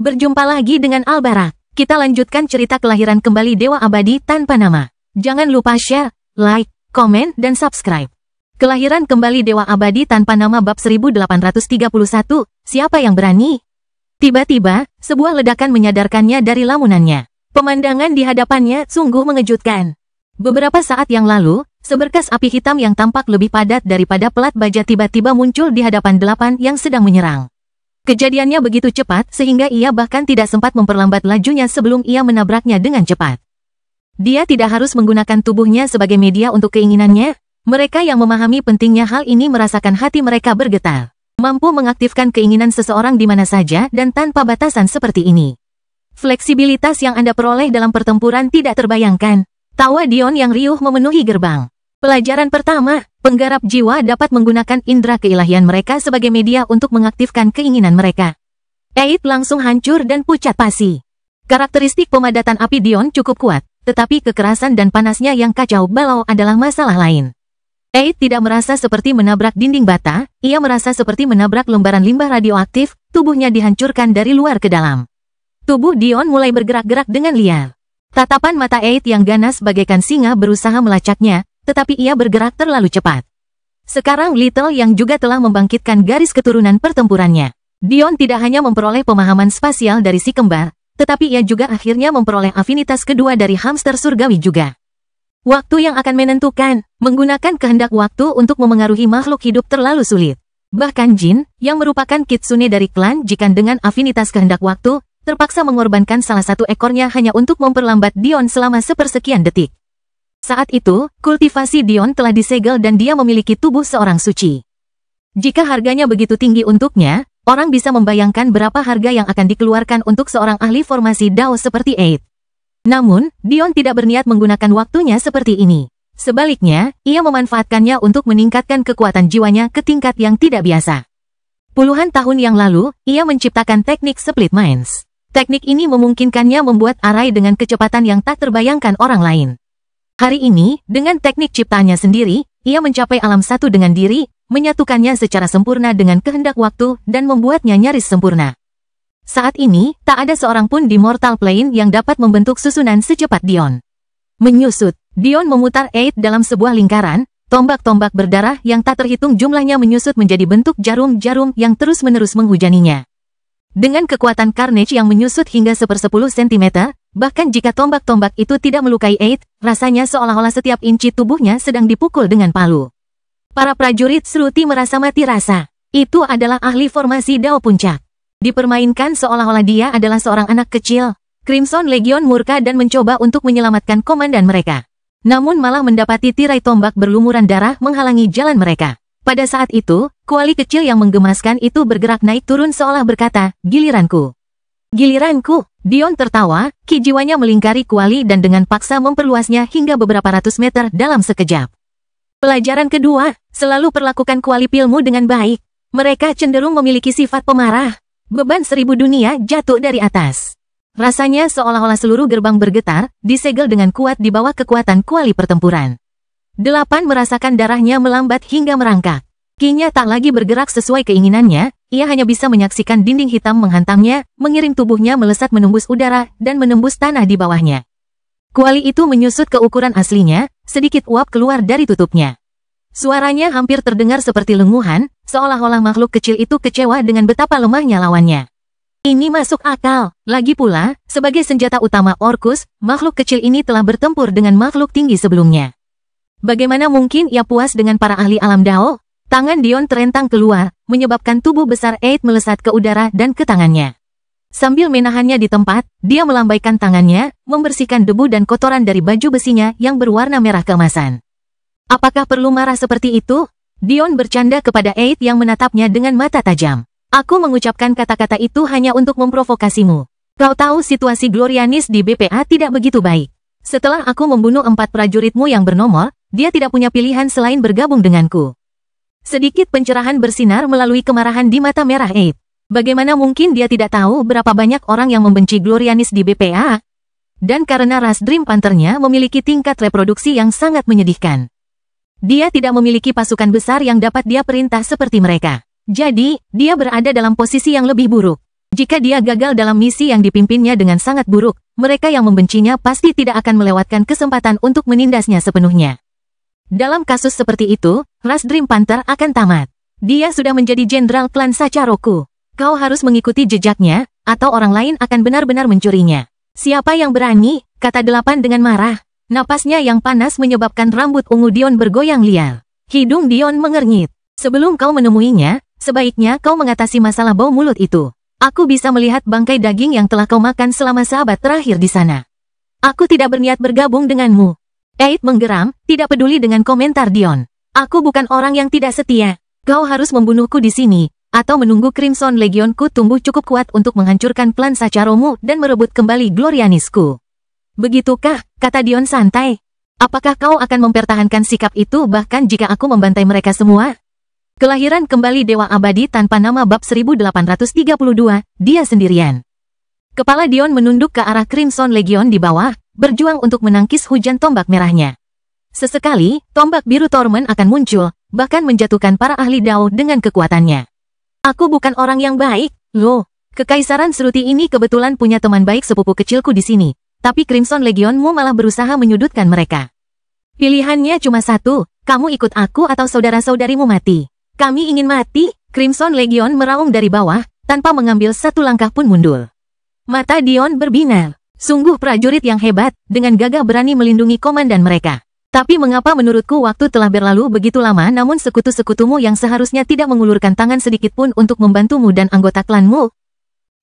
Berjumpa lagi dengan Albarak. Kita lanjutkan cerita kelahiran kembali Dewa Abadi Tanpa Nama. Jangan lupa share, like, komen, dan subscribe. Kelahiran kembali Dewa Abadi Tanpa Nama bab 1831, siapa yang berani? Tiba-tiba, sebuah ledakan menyadarkannya dari lamunannya. Pemandangan di hadapannya sungguh mengejutkan. Beberapa saat yang lalu, seberkas api hitam yang tampak lebih padat daripada pelat baja tiba-tiba muncul di hadapan 8 yang sedang menyerang. Kejadiannya begitu cepat sehingga ia bahkan tidak sempat memperlambat lajunya sebelum ia menabraknya dengan cepat. Dia tidak harus menggunakan tubuhnya sebagai media untuk keinginannya. Mereka yang memahami pentingnya hal ini merasakan hati mereka bergetar. Mampu mengaktifkan keinginan seseorang di mana saja dan tanpa batasan seperti ini. Fleksibilitas yang Anda peroleh dalam pertempuran tidak terbayangkan. Tawa Dion yang riuh memenuhi gerbang. Pelajaran pertama, penggarap jiwa dapat menggunakan indera keilahian mereka sebagai media untuk mengaktifkan keinginan mereka. Eid langsung hancur dan pucat pasi. Karakteristik pemadatan api Dion cukup kuat, tetapi kekerasan dan panasnya yang kacau balau adalah masalah lain. Eid tidak merasa seperti menabrak dinding bata, ia merasa seperti menabrak lembaran limbah radioaktif, tubuhnya dihancurkan dari luar ke dalam. Tubuh Dion mulai bergerak-gerak dengan liar. Tatapan mata Eid yang ganas bagaikan singa berusaha melacaknya, tetapi ia bergerak terlalu cepat. Sekarang Little yang juga telah membangkitkan garis keturunan pertempurannya. Dion tidak hanya memperoleh pemahaman spasial dari si kembar, tetapi ia juga akhirnya memperoleh afinitas kedua dari hamster surgawi juga. Waktu yang akan menentukan, menggunakan kehendak waktu untuk memengaruhi makhluk hidup terlalu sulit. Bahkan Jin, yang merupakan kitsune dari klan Jikan dengan afinitas kehendak waktu, terpaksa mengorbankan salah satu ekornya hanya untuk memperlambat Dion selama sepersekian detik. Saat itu, kultivasi Dion telah disegel dan dia memiliki tubuh seorang suci. Jika harganya begitu tinggi untuknya, orang bisa membayangkan berapa harga yang akan dikeluarkan untuk seorang ahli formasi Dao seperti Eid. Namun, Dion tidak berniat menggunakan waktunya seperti ini. Sebaliknya, ia memanfaatkannya untuk meningkatkan kekuatan jiwanya ke tingkat yang tidak biasa. Puluhan tahun yang lalu, ia menciptakan teknik Split Minds. Teknik ini memungkinkannya membuat arai dengan kecepatan yang tak terbayangkan orang lain. Hari ini, dengan teknik ciptaannya sendiri, ia mencapai alam satu dengan diri, menyatukannya secara sempurna dengan kehendak waktu, dan membuatnya nyaris sempurna. Saat ini, tak ada seorang pun di Mortal Plane yang dapat membentuk susunan secepat Dion. Menyusut, Dion memutar Eid dalam sebuah lingkaran, tombak-tombak berdarah yang tak terhitung jumlahnya menyusut menjadi bentuk jarum-jarum yang terus-menerus menghujaninya. Dengan kekuatan Carnage yang menyusut hingga 1/10 cm, bahkan jika tombak-tombak itu tidak melukai Eid, rasanya seolah-olah setiap inci tubuhnya sedang dipukul dengan palu. Para prajurit Sruti merasa mati rasa. Itu adalah ahli formasi Dao Puncak. Dipermainkan seolah-olah dia adalah seorang anak kecil. Crimson Legion murka dan mencoba untuk menyelamatkan komandan mereka. Namun malah mendapati tirai tombak berlumuran darah menghalangi jalan mereka. Pada saat itu, kuali kecil yang menggemaskan itu bergerak naik turun seolah berkata, "Giliranku. Giliranku." Dion tertawa, ki jiwanya melingkari kuali dan dengan paksa memperluasnya hingga beberapa ratus meter dalam sekejap. Pelajaran kedua, selalu perlakukan kuali pilmu dengan baik. Mereka cenderung memiliki sifat pemarah. Beban 1000 dunia jatuh dari atas. Rasanya seolah-olah seluruh gerbang bergetar, disegel dengan kuat di bawah kekuatan kuali pertempuran. 8 merasakan darahnya melambat hingga merangkak. Kinya tak lagi bergerak sesuai keinginannya, ia hanya bisa menyaksikan dinding hitam menghantamnya, mengirim tubuhnya melesat menembus udara dan menembus tanah di bawahnya. Kuali itu menyusut ke ukuran aslinya, sedikit uap keluar dari tutupnya. Suaranya hampir terdengar seperti lenguhan, seolah-olah makhluk kecil itu kecewa dengan betapa lemahnya lawannya. Ini masuk akal. Lagi pula, sebagai senjata utama Orcus, makhluk kecil ini telah bertempur dengan makhluk tinggi sebelumnya. Bagaimana mungkin ia puas dengan para ahli alam Dao? Tangan Dion terentang keluar, menyebabkan tubuh besar Eid melesat ke udara dan ke tangannya. Sambil menahannya di tempat, dia melambaikan tangannya, membersihkan debu dan kotoran dari baju besinya yang berwarna merah keemasan. Apakah perlu marah seperti itu? Dion bercanda kepada Eid yang menatapnya dengan mata tajam. Aku mengucapkan kata-kata itu hanya untuk memprovokasimu. Kau tahu situasi Glorianis di BPA tidak begitu baik. Setelah aku membunuh 4 prajuritmu yang bernomor, dia tidak punya pilihan selain bergabung denganku. Sedikit pencerahan bersinar melalui kemarahan di mata merah Eid. Bagaimana mungkin dia tidak tahu berapa banyak orang yang membenci Glorianis di BPA? Dan karena ras Dream Panther-nya memiliki tingkat reproduksi yang sangat menyedihkan. Dia tidak memiliki pasukan besar yang dapat dia perintah seperti mereka. Jadi, dia berada dalam posisi yang lebih buruk. Jika dia gagal dalam misi yang dipimpinnya dengan sangat buruk, mereka yang membencinya pasti tidak akan melewatkan kesempatan untuk menindasnya sepenuhnya. Dalam kasus seperti itu, ras Dream Panther akan tamat. Dia sudah menjadi jenderal klan Sacharoku. Kau harus mengikuti jejaknya, atau orang lain akan benar-benar mencurinya. Siapa yang berani? Kata 8 dengan marah. Napasnya yang panas menyebabkan rambut ungu Dion bergoyang liar. Hidung Dion mengernyit. Sebelum kau menemuinya, sebaiknya kau mengatasi masalah bau mulut itu. Aku bisa melihat bangkai daging yang telah kau makan selama sahabat terakhir di sana. Aku tidak berniat bergabung denganmu. Aid menggeram, tidak peduli dengan komentar Dion. Aku bukan orang yang tidak setia. Kau harus membunuhku di sini, atau menunggu Crimson Legionku tumbuh cukup kuat untuk menghancurkan klan Sacharomu dan merebut kembali Glorianisku. Begitukah? Kata Dion santai. Apakah kau akan mempertahankan sikap itu bahkan jika aku membantai mereka semua? Kelahiran kembali Dewa Abadi tanpa nama bab 1832, dia sendirian. Kepala Dion menunduk ke arah Crimson Legion di bawah, berjuang untuk menangkis hujan tombak merahnya. Sesekali, tombak biru Torment akan muncul, bahkan menjatuhkan para ahli Dao dengan kekuatannya. Aku bukan orang yang baik, loh. Kekaisaran Seruti ini kebetulan punya teman baik sepupu kecilku di sini, tapi Crimson Legionmu malah berusaha menyudutkan mereka. Pilihannya cuma satu, kamu ikut aku atau saudara-saudarimu mati. Kami ingin mati, Crimson Legion meraung dari bawah, tanpa mengambil satu langkah pun mundur. Mata Dion berbinar. Sungguh prajurit yang hebat, dengan gagah berani melindungi komandan mereka. Tapi mengapa menurutku waktu telah berlalu begitu lama namun sekutu-sekutumu yang seharusnya tidak mengulurkan tangan sedikit pun untuk membantumu dan anggota klanmu?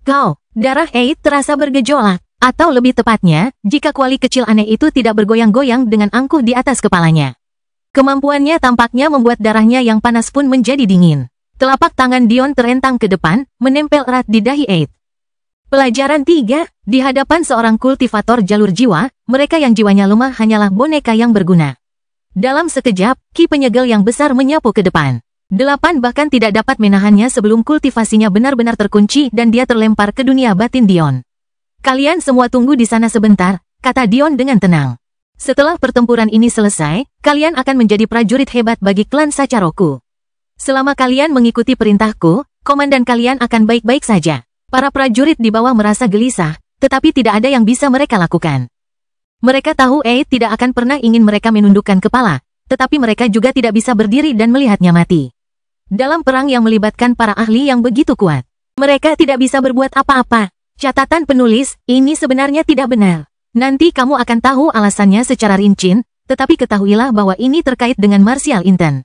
Kau, darah Aid terasa bergejolak. Atau lebih tepatnya, jika kuali kecil aneh itu tidak bergoyang-goyang dengan angkuh di atas kepalanya. Kemampuannya tampaknya membuat darahnya yang panas pun menjadi dingin. Telapak tangan Dion terentang ke depan, menempel erat di dahi Aid. Pelajaran 3, di hadapan seorang kultivator jalur jiwa, mereka yang jiwanya lemah hanyalah boneka yang berguna. Dalam sekejap, ki penyegel yang besar menyapu ke depan. 8 bahkan tidak dapat menahannya sebelum kultivasinya benar-benar terkunci dan dia terlempar ke dunia batin Dion. Kalian semua tunggu di sana sebentar, kata Dion dengan tenang. Setelah pertempuran ini selesai, kalian akan menjadi prajurit hebat bagi klan Sacharoku. Selama kalian mengikuti perintahku, komandan kalian akan baik-baik saja. Para prajurit di bawah merasa gelisah, tetapi tidak ada yang bisa mereka lakukan. Mereka tahu Aid tidak akan pernah ingin mereka menundukkan kepala, tetapi mereka juga tidak bisa berdiri dan melihatnya mati. Dalam perang yang melibatkan para ahli yang begitu kuat, mereka tidak bisa berbuat apa-apa. Catatan penulis, ini sebenarnya tidak benar. Nanti kamu akan tahu alasannya secara rinci, tetapi ketahuilah bahwa ini terkait dengan martial intent.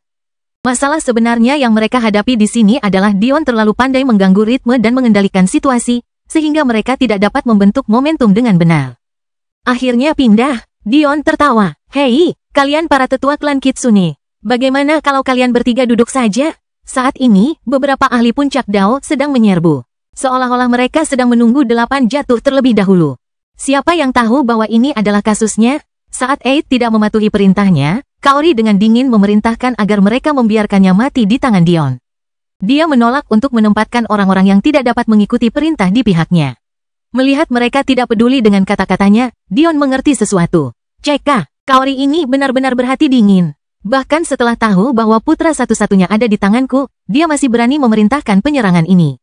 Masalah sebenarnya yang mereka hadapi di sini adalah Dion terlalu pandai mengganggu ritme dan mengendalikan situasi, sehingga mereka tidak dapat membentuk momentum dengan benar. Akhirnya pindah, Dion tertawa. Hei, kalian para tetua klan Kitsune. Bagaimana kalau kalian bertiga duduk saja? Saat ini, beberapa ahli puncak Dao sedang menyerbu. Seolah-olah mereka sedang menunggu 8 jatuh terlebih dahulu. Siapa yang tahu bahwa ini adalah kasusnya? Saat Aid tidak mematuhi perintahnya, Kaori dengan dingin memerintahkan agar mereka membiarkannya mati di tangan Dion. Dia menolak untuk menempatkan orang-orang yang tidak dapat mengikuti perintah di pihaknya. Melihat mereka tidak peduli dengan kata-katanya, Dion mengerti sesuatu. Ceka, Kaori ini benar-benar berhati dingin. Bahkan setelah tahu bahwa putra satu-satunya ada di tanganku, dia masih berani memerintahkan penyerangan ini.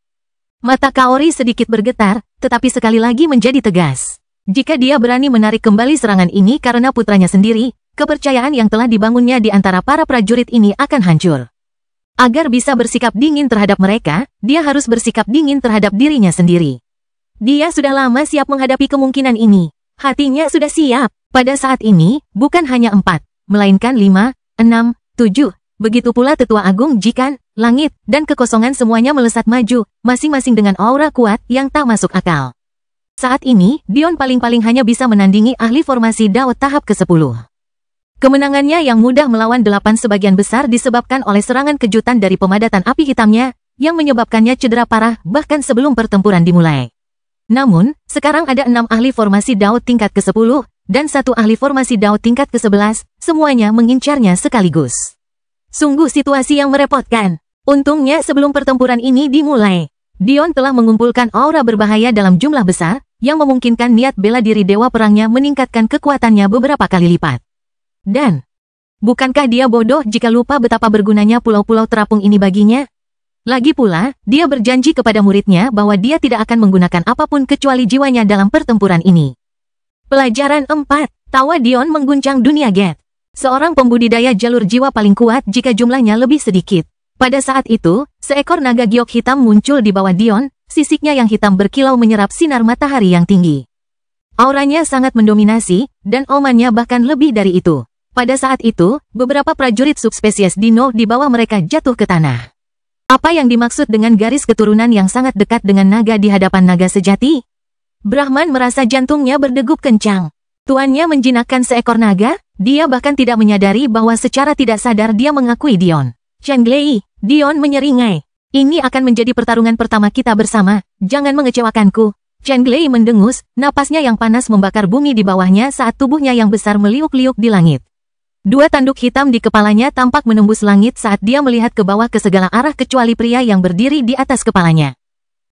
Mata Kaori sedikit bergetar, tetapi sekali lagi menjadi tegas. Jika dia berani menarik kembali serangan ini karena putranya sendiri, kepercayaan yang telah dibangunnya di antara para prajurit ini akan hancur. Agar bisa bersikap dingin terhadap mereka, dia harus bersikap dingin terhadap dirinya sendiri. Dia sudah lama siap menghadapi kemungkinan ini. Hatinya sudah siap. Pada saat ini, bukan hanya 4, melainkan 5, 6, 7. Begitu pula Tetua Agung Jikan, langit, dan kekosongan semuanya melesat maju, masing-masing dengan aura kuat yang tak masuk akal. Saat ini, Dion paling-paling hanya bisa menandingi ahli formasi Dao tahap ke-10. Kemenangannya yang mudah melawan 8 sebagian besar disebabkan oleh serangan kejutan dari pemadatan api hitamnya, yang menyebabkannya cedera parah bahkan sebelum pertempuran dimulai. Namun, sekarang ada 6 ahli formasi Dao tingkat ke-10, dan 1 ahli formasi Dao tingkat ke-11, semuanya mengincarnya sekaligus. Sungguh situasi yang merepotkan. Untungnya sebelum pertempuran ini dimulai, Dion telah mengumpulkan aura berbahaya dalam jumlah besar, yang memungkinkan niat bela diri dewa perangnya meningkatkan kekuatannya beberapa kali lipat. Dan, bukankah dia bodoh jika lupa betapa bergunanya pulau-pulau terapung ini baginya? Lagi pula, dia berjanji kepada muridnya bahwa dia tidak akan menggunakan apapun kecuali jiwanya dalam pertempuran ini. Pelajaran 4. Tawa Dion mengguncang dunia Geth. Seorang pembudidaya jalur jiwa paling kuat jika jumlahnya lebih sedikit. Pada saat itu, seekor naga giok hitam muncul di bawah Dion, sisiknya yang hitam berkilau menyerap sinar matahari yang tinggi. Auranya sangat mendominasi, dan omannya bahkan lebih dari itu. Pada saat itu, beberapa prajurit subspesies dino di bawah mereka jatuh ke tanah. Apa yang dimaksud dengan garis keturunan yang sangat dekat dengan naga di hadapan naga sejati? Brahman merasa jantungnya berdegup kencang. Tuannya menjinakkan seekor naga, dia bahkan tidak menyadari bahwa secara tidak sadar dia mengakui Dion. Chenglei, Dion menyeringai. Ini akan menjadi pertarungan pertama kita bersama, jangan mengecewakanku. Chenglei mendengus, napasnya yang panas membakar bumi di bawahnya saat tubuhnya yang besar meliuk-liuk di langit. Dua tanduk hitam di kepalanya tampak menembus langit saat dia melihat ke bawah ke segala arah kecuali pria yang berdiri di atas kepalanya.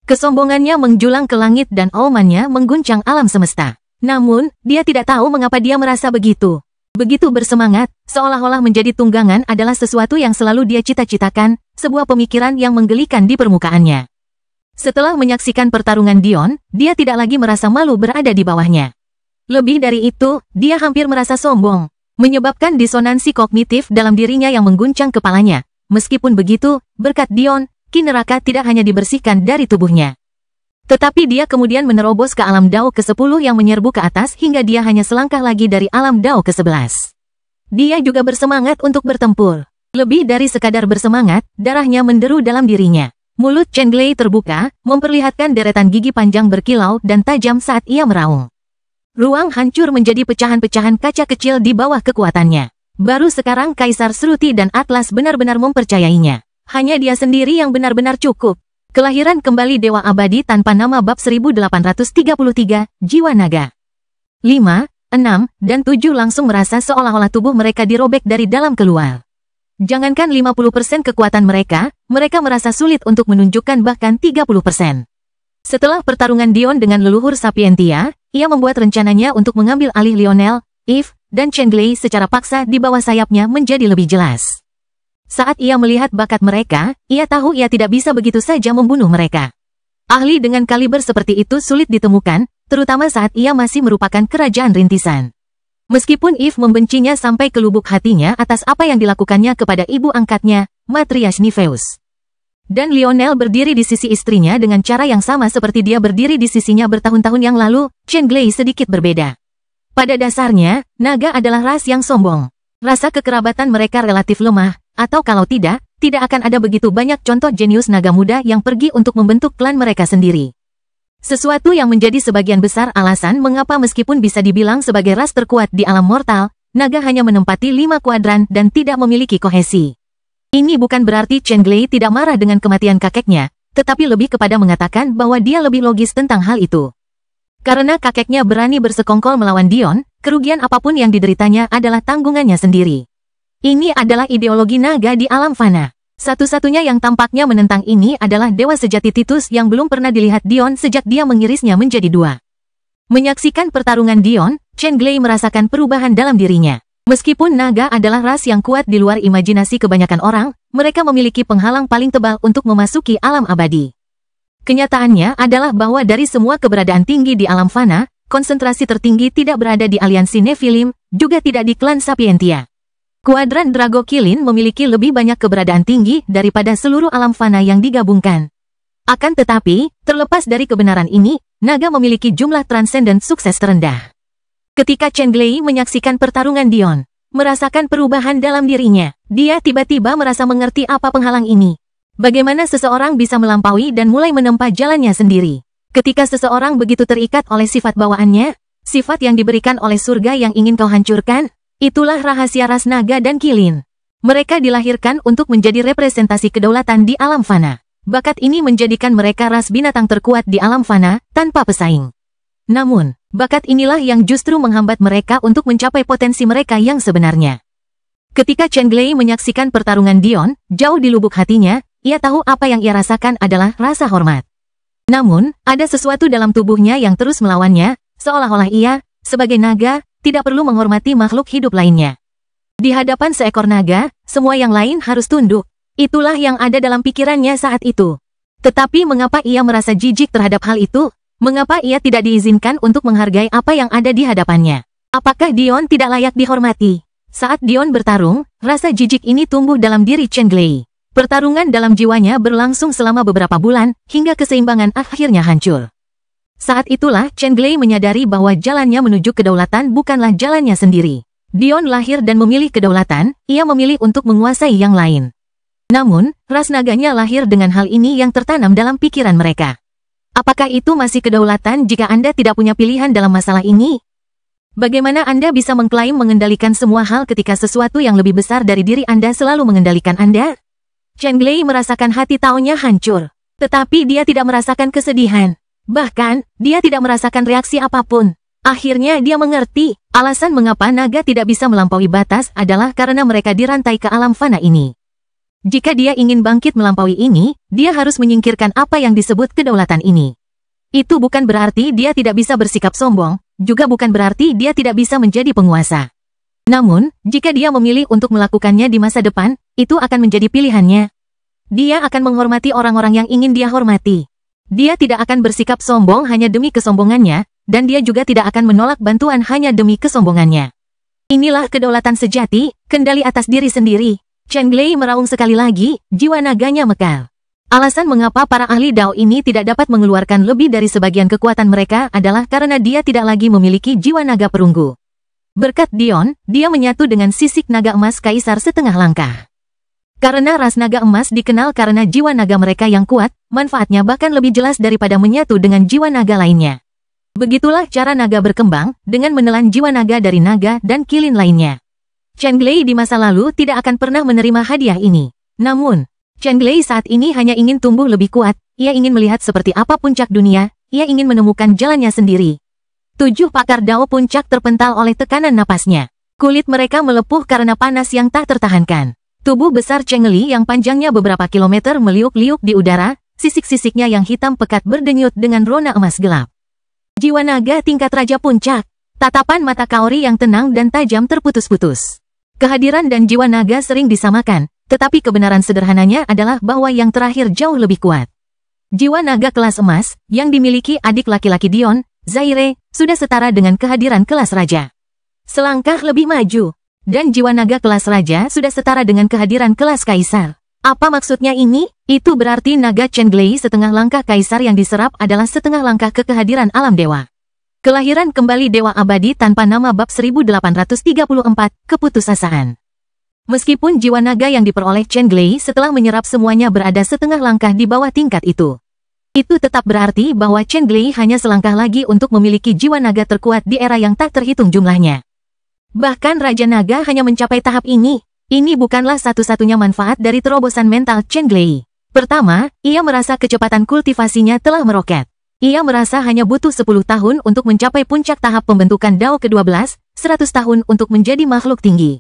Kesombongannya menjulang ke langit dan aumannya mengguncang alam semesta. Namun, dia tidak tahu mengapa dia merasa begitu. Begitu bersemangat, seolah-olah menjadi tunggangan adalah sesuatu yang selalu dia cita-citakan, sebuah pemikiran yang menggelikan di permukaannya. Setelah menyaksikan pertarungan Dion, dia tidak lagi merasa malu berada di bawahnya. Lebih dari itu, dia hampir merasa sombong, menyebabkan disonansi kognitif dalam dirinya yang mengguncang kepalanya. Meskipun begitu, berkat Dion, ki neraka tidak hanya dibersihkan dari tubuhnya. Tetapi dia kemudian menerobos ke alam Dao ke-10 yang menyerbu ke atas hingga dia hanya selangkah lagi dari alam Dao ke-11. Dia juga bersemangat untuk bertempur. Lebih dari sekadar bersemangat, darahnya menderu dalam dirinya. Mulut Chenglei terbuka, memperlihatkan deretan gigi panjang berkilau dan tajam saat ia meraung. Ruang hancur menjadi pecahan-pecahan kaca kecil di bawah kekuatannya. Baru sekarang Kaisar Sruti dan Atlas benar-benar mempercayainya. Hanya dia sendiri yang benar-benar cukup. Kelahiran kembali Dewa Abadi tanpa nama bab 1833, Jiwa Naga. 5, 6, dan 7 langsung merasa seolah-olah tubuh mereka dirobek dari dalam keluar. Jangankan 50% kekuatan mereka merasa sulit untuk menunjukkan bahkan 30%. Setelah pertarungan Dion dengan leluhur Sapientia, ia membuat rencananya untuk mengambil alih Lionel, Eve, dan Chenglei secara paksa di bawah sayapnya menjadi lebih jelas. Saat ia melihat bakat mereka, ia tahu ia tidak bisa begitu saja membunuh mereka. Ahli dengan kaliber seperti itu sulit ditemukan, terutama saat ia masih merupakan kerajaan rintisan. Meskipun Eve membencinya sampai ke lubuk hatinya atas apa yang dilakukannya kepada ibu angkatnya, Matriarch Nifeus. Dan Lionel berdiri di sisi istrinya dengan cara yang sama seperti dia berdiri di sisinya bertahun-tahun yang lalu, Chenglei sedikit berbeda. Pada dasarnya, naga adalah ras yang sombong. Rasa kekerabatan mereka relatif lemah, atau kalau tidak akan ada begitu banyak contoh jenius naga muda yang pergi untuk membentuk klan mereka sendiri. Sesuatu yang menjadi sebagian besar alasan mengapa meskipun bisa dibilang sebagai ras terkuat di alam mortal, naga hanya menempati 5 kuadran dan tidak memiliki kohesi. Ini bukan berarti Chenglei tidak marah dengan kematian kakeknya, tetapi lebih kepada mengatakan bahwa dia lebih logis tentang hal itu. Karena kakeknya berani bersekongkol melawan Dion, kerugian apapun yang dideritanya adalah tanggungannya sendiri. Ini adalah ideologi naga di alam fana. Satu-satunya yang tampaknya menentang ini adalah dewa sejati Titus yang belum pernah dilihat Dion sejak dia mengirisnya menjadi 2. Menyaksikan pertarungan Dion, Chenglei merasakan perubahan dalam dirinya. Meskipun naga adalah ras yang kuat di luar imajinasi kebanyakan orang, mereka memiliki penghalang paling tebal untuk memasuki alam abadi. Kenyataannya adalah bahwa dari semua keberadaan tinggi di alam fana, konsentrasi tertinggi tidak berada di aliansi Nephilim, juga tidak di klan Sapientia. Kuadran Drago Kilin memiliki lebih banyak keberadaan tinggi daripada seluruh alam fana yang digabungkan. Akan tetapi, terlepas dari kebenaran ini, naga memiliki jumlah transenden sukses terendah. Ketika Chenglei menyaksikan pertarungan Dion, merasakan perubahan dalam dirinya, dia tiba-tiba merasa mengerti apa penghalang ini. Bagaimana seseorang bisa melampaui dan mulai menempa jalannya sendiri. Ketika seseorang begitu terikat oleh sifat bawaannya, sifat yang diberikan oleh surga yang ingin kau hancurkan, itulah rahasia ras naga dan kilin. Mereka dilahirkan untuk menjadi representasi kedaulatan di alam fana. Bakat ini menjadikan mereka ras binatang terkuat di alam fana, tanpa pesaing. Namun, bakat inilah yang justru menghambat mereka untuk mencapai potensi mereka yang sebenarnya. Ketika Chenglei menyaksikan pertarungan Dion, jauh di lubuk hatinya, ia tahu apa yang ia rasakan adalah rasa hormat. Namun, ada sesuatu dalam tubuhnya yang terus melawannya, seolah-olah ia, sebagai naga, tidak perlu menghormati makhluk hidup lainnya. Di hadapan seekor naga, semua yang lain harus tunduk. Itulah yang ada dalam pikirannya saat itu. Tetapi mengapa ia merasa jijik terhadap hal itu? Mengapa ia tidak diizinkan untuk menghargai apa yang ada di hadapannya? Apakah Dion tidak layak dihormati? Saat Dion bertarung, rasa jijik ini tumbuh dalam diri Chen Glei. Pertarungan dalam jiwanya berlangsung selama beberapa bulan, hingga keseimbangan akhirnya hancur. Saat itulah Chen Glei menyadari bahwa jalannya menuju kedaulatan bukanlah jalannya sendiri. Dion lahir dan memilih kedaulatan, ia memilih untuk menguasai yang lain. Namun, ras naganya lahir dengan hal ini yang tertanam dalam pikiran mereka. Apakah itu masih kedaulatan jika Anda tidak punya pilihan dalam masalah ini? Bagaimana Anda bisa mengklaim mengendalikan semua hal ketika sesuatu yang lebih besar dari diri Anda selalu mengendalikan Anda? Chen Glei merasakan hati taunya hancur. Tetapi dia tidak merasakan kesedihan. Bahkan, dia tidak merasakan reaksi apapun. Akhirnya dia mengerti, alasan mengapa naga tidak bisa melampaui batas adalah karena mereka dirantai ke alam fana ini. Jika dia ingin bangkit melampaui ini, dia harus menyingkirkan apa yang disebut kedaulatan ini. Itu bukan berarti dia tidak bisa bersikap sombong, juga bukan berarti dia tidak bisa menjadi penguasa. Namun, jika dia memilih untuk melakukannya di masa depan, itu akan menjadi pilihannya. Dia akan menghormati orang-orang yang ingin dia hormati. Dia tidak akan bersikap sombong hanya demi kesombongannya, dan dia juga tidak akan menolak bantuan hanya demi kesombongannya. Inilah kedaulatan sejati, kendali atas diri sendiri. Chen Glei meraung sekali lagi, jiwa naganya mekar. Alasan mengapa para ahli Dao ini tidak dapat mengeluarkan lebih dari sebagian kekuatan mereka adalah karena dia tidak lagi memiliki jiwa naga perunggu. Berkat Dion, dia menyatu dengan sisik naga emas kaisar setengah langkah. Karena ras naga emas dikenal karena jiwa naga mereka yang kuat, manfaatnya bahkan lebih jelas daripada menyatu dengan jiwa naga lainnya. Begitulah cara naga berkembang, dengan menelan jiwa naga dari naga dan kilin lainnya. Chen Glei di masa lalu tidak akan pernah menerima hadiah ini. Namun, Chen Glei saat ini hanya ingin tumbuh lebih kuat, ia ingin melihat seperti apa puncak dunia, ia ingin menemukan jalannya sendiri. 7 pakar Dao puncak terpental oleh tekanan napasnya. Kulit mereka melepuh karena panas yang tak tertahankan. Tubuh besar Cheng Li yang panjangnya beberapa kilometer meliuk-liuk di udara, sisik-sisiknya yang hitam pekat berdenyut dengan rona emas gelap. Jiwa naga tingkat raja puncak. Tatapan mata Kaori yang tenang dan tajam terputus-putus. Kehadiran dan jiwa naga sering disamakan, tetapi kebenaran sederhananya adalah bahwa yang terakhir jauh lebih kuat. Jiwa naga kelas emas, yang dimiliki adik laki-laki Dion, Zaire, sudah setara dengan kehadiran kelas raja. Selangkah lebih maju, dan jiwa naga kelas raja sudah setara dengan kehadiran kelas kaisar. Apa maksudnya ini? Itu berarti naga Chen Glei setengah langkah kaisar yang diserap adalah setengah langkah ke kehadiran alam dewa. Kelahiran kembali Dewa Abadi tanpa nama bab 1834, keputusasaan. Meskipun jiwa naga yang diperoleh Chen Glei setelah menyerap semuanya berada setengah langkah di bawah tingkat itu. Itu tetap berarti bahwa Chen Glei hanya selangkah lagi untuk memiliki jiwa naga terkuat di era yang tak terhitung jumlahnya. Bahkan Raja Naga hanya mencapai tahap ini. Ini bukanlah satu-satunya manfaat dari terobosan mental Chen Glei. Pertama, ia merasa kecepatan kultivasinya telah meroket. Ia merasa hanya butuh 10 tahun untuk mencapai puncak tahap pembentukan Dao ke-12, 100 tahun untuk menjadi makhluk tinggi.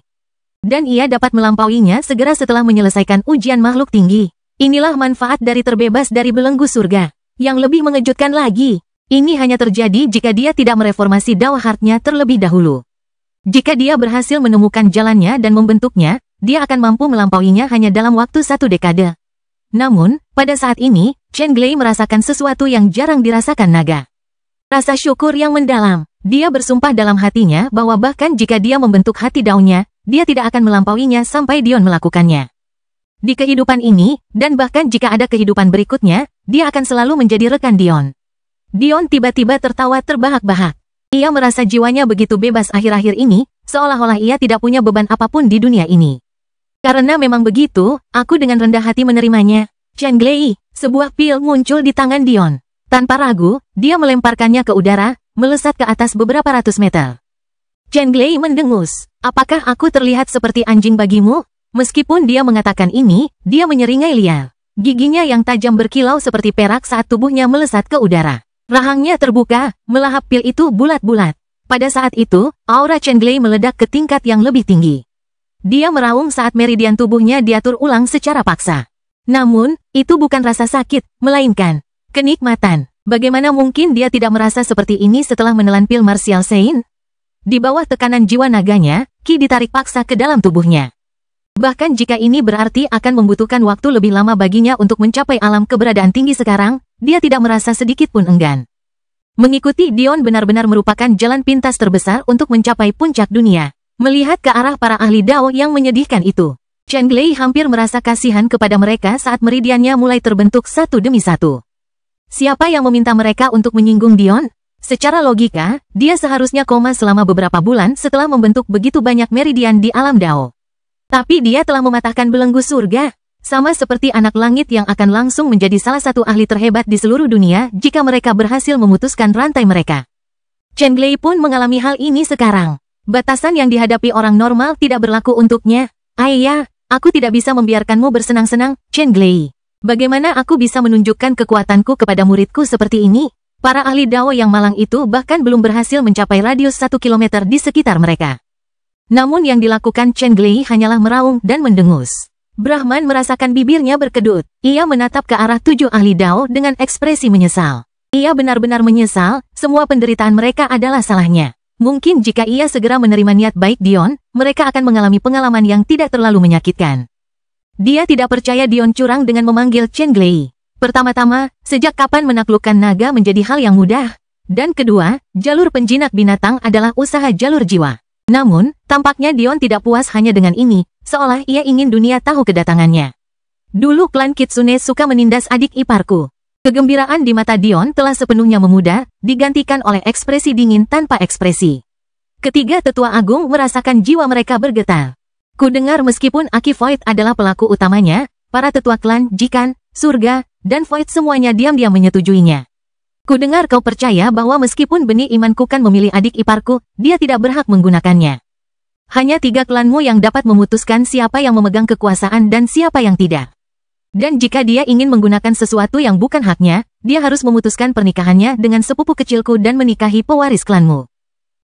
Dan ia dapat melampauinya segera setelah menyelesaikan ujian makhluk tinggi. Inilah manfaat dari terbebas dari belenggu surga. Yang lebih mengejutkan lagi, ini hanya terjadi jika dia tidak mereformasi Dao Heart-nya terlebih dahulu. Jika dia berhasil menemukan jalannya dan membentuknya, dia akan mampu melampauinya hanya dalam waktu 1 dekade. Namun, pada saat ini, Chen Glei merasakan sesuatu yang jarang dirasakan naga. Rasa syukur yang mendalam. Dia bersumpah dalam hatinya bahwa bahkan jika dia membentuk hati daunnya, dia tidak akan melampauinya sampai Dion melakukannya. Di kehidupan ini, dan bahkan jika ada kehidupan berikutnya, dia akan selalu menjadi rekan Dion. Dion tiba-tiba tertawa terbahak-bahak. Ia merasa jiwanya begitu bebas akhir-akhir ini, seolah-olah ia tidak punya beban apapun di dunia ini. Karena memang begitu, aku dengan rendah hati menerimanya. Chen Glei, sebuah pil muncul di tangan Dion. Tanpa ragu, dia melemparkannya ke udara, melesat ke atas beberapa ratus meter. Chen Glei mendengus. Apakah aku terlihat seperti anjing bagimu? Meskipun dia mengatakan ini, dia menyeringai liar. Giginya yang tajam berkilau seperti perak saat tubuhnya melesat ke udara. Rahangnya terbuka, melahap pil itu bulat-bulat. Pada saat itu, aura Chen Glei meledak ke tingkat yang lebih tinggi. Dia meraung saat meridian tubuhnya diatur ulang secara paksa. Namun, itu bukan rasa sakit, melainkan kenikmatan. Bagaimana mungkin dia tidak merasa seperti ini setelah menelan pil Martial Sein? Di bawah tekanan jiwa naganya, Qi ditarik paksa ke dalam tubuhnya. Bahkan jika ini berarti akan membutuhkan waktu lebih lama baginya untuk mencapai alam keberadaan tinggi sekarang, dia tidak merasa sedikit pun enggan. Mengikuti Dion benar-benar merupakan jalan pintas terbesar untuk mencapai puncak dunia. Melihat ke arah para ahli Dao yang menyedihkan itu, Chen Glei hampir merasa kasihan kepada mereka saat meridiannya mulai terbentuk satu demi satu. Siapa yang meminta mereka untuk menyinggung Dion? Secara logika, dia seharusnya koma selama beberapa bulan setelah membentuk begitu banyak meridian di alam Dao. Tapi dia telah mematahkan belenggu surga, sama seperti anak langit yang akan langsung menjadi salah satu ahli terhebat di seluruh dunia jika mereka berhasil memutuskan rantai mereka. Chen Glei pun mengalami hal ini sekarang. Batasan yang dihadapi orang normal tidak berlaku untuknya. Ayah, aku tidak bisa membiarkanmu bersenang-senang, Chen Glei. Bagaimana aku bisa menunjukkan kekuatanku kepada muridku seperti ini? Para ahli Dao yang malang itu bahkan belum berhasil mencapai radius 1 kilometer di sekitar mereka. Namun yang dilakukan Chen Glei hanyalah meraung dan mendengus. Brahman merasakan bibirnya berkedut. Ia menatap ke arah 7 ahli Dao dengan ekspresi menyesal. Ia benar-benar menyesal, semua penderitaan mereka adalah salahnya. Mungkin jika ia segera menerima niat baik Dion, mereka akan mengalami pengalaman yang tidak terlalu menyakitkan. Dia tidak percaya Dion curang dengan memanggil Chen Glei. Pertama-tama, sejak kapan menaklukkan naga menjadi hal yang mudah? Dan kedua, jalur penjinak binatang adalah usaha jalur jiwa. Namun, tampaknya Dion tidak puas hanya dengan ini, seolah ia ingin dunia tahu kedatangannya. Dulu klan Kitsune suka menindas adik iparku. Kegembiraan di mata Dion telah sepenuhnya memudar, digantikan oleh ekspresi dingin tanpa ekspresi. Ketiga tetua agung merasakan jiwa mereka bergetar. Ku dengar meskipun Aki Void adalah pelaku utamanya, para tetua klan, Jikan, Surga, dan Void semuanya diam-diam menyetujuinya. Ku dengar kau percaya bahwa meskipun benih imanku kan memilih adik iparku, dia tidak berhak menggunakannya. Hanya 3 klanmu yang dapat memutuskan siapa yang memegang kekuasaan dan siapa yang tidak. Dan jika dia ingin menggunakan sesuatu yang bukan haknya, dia harus memutuskan pernikahannya dengan sepupu kecilku dan menikahi pewaris klanmu.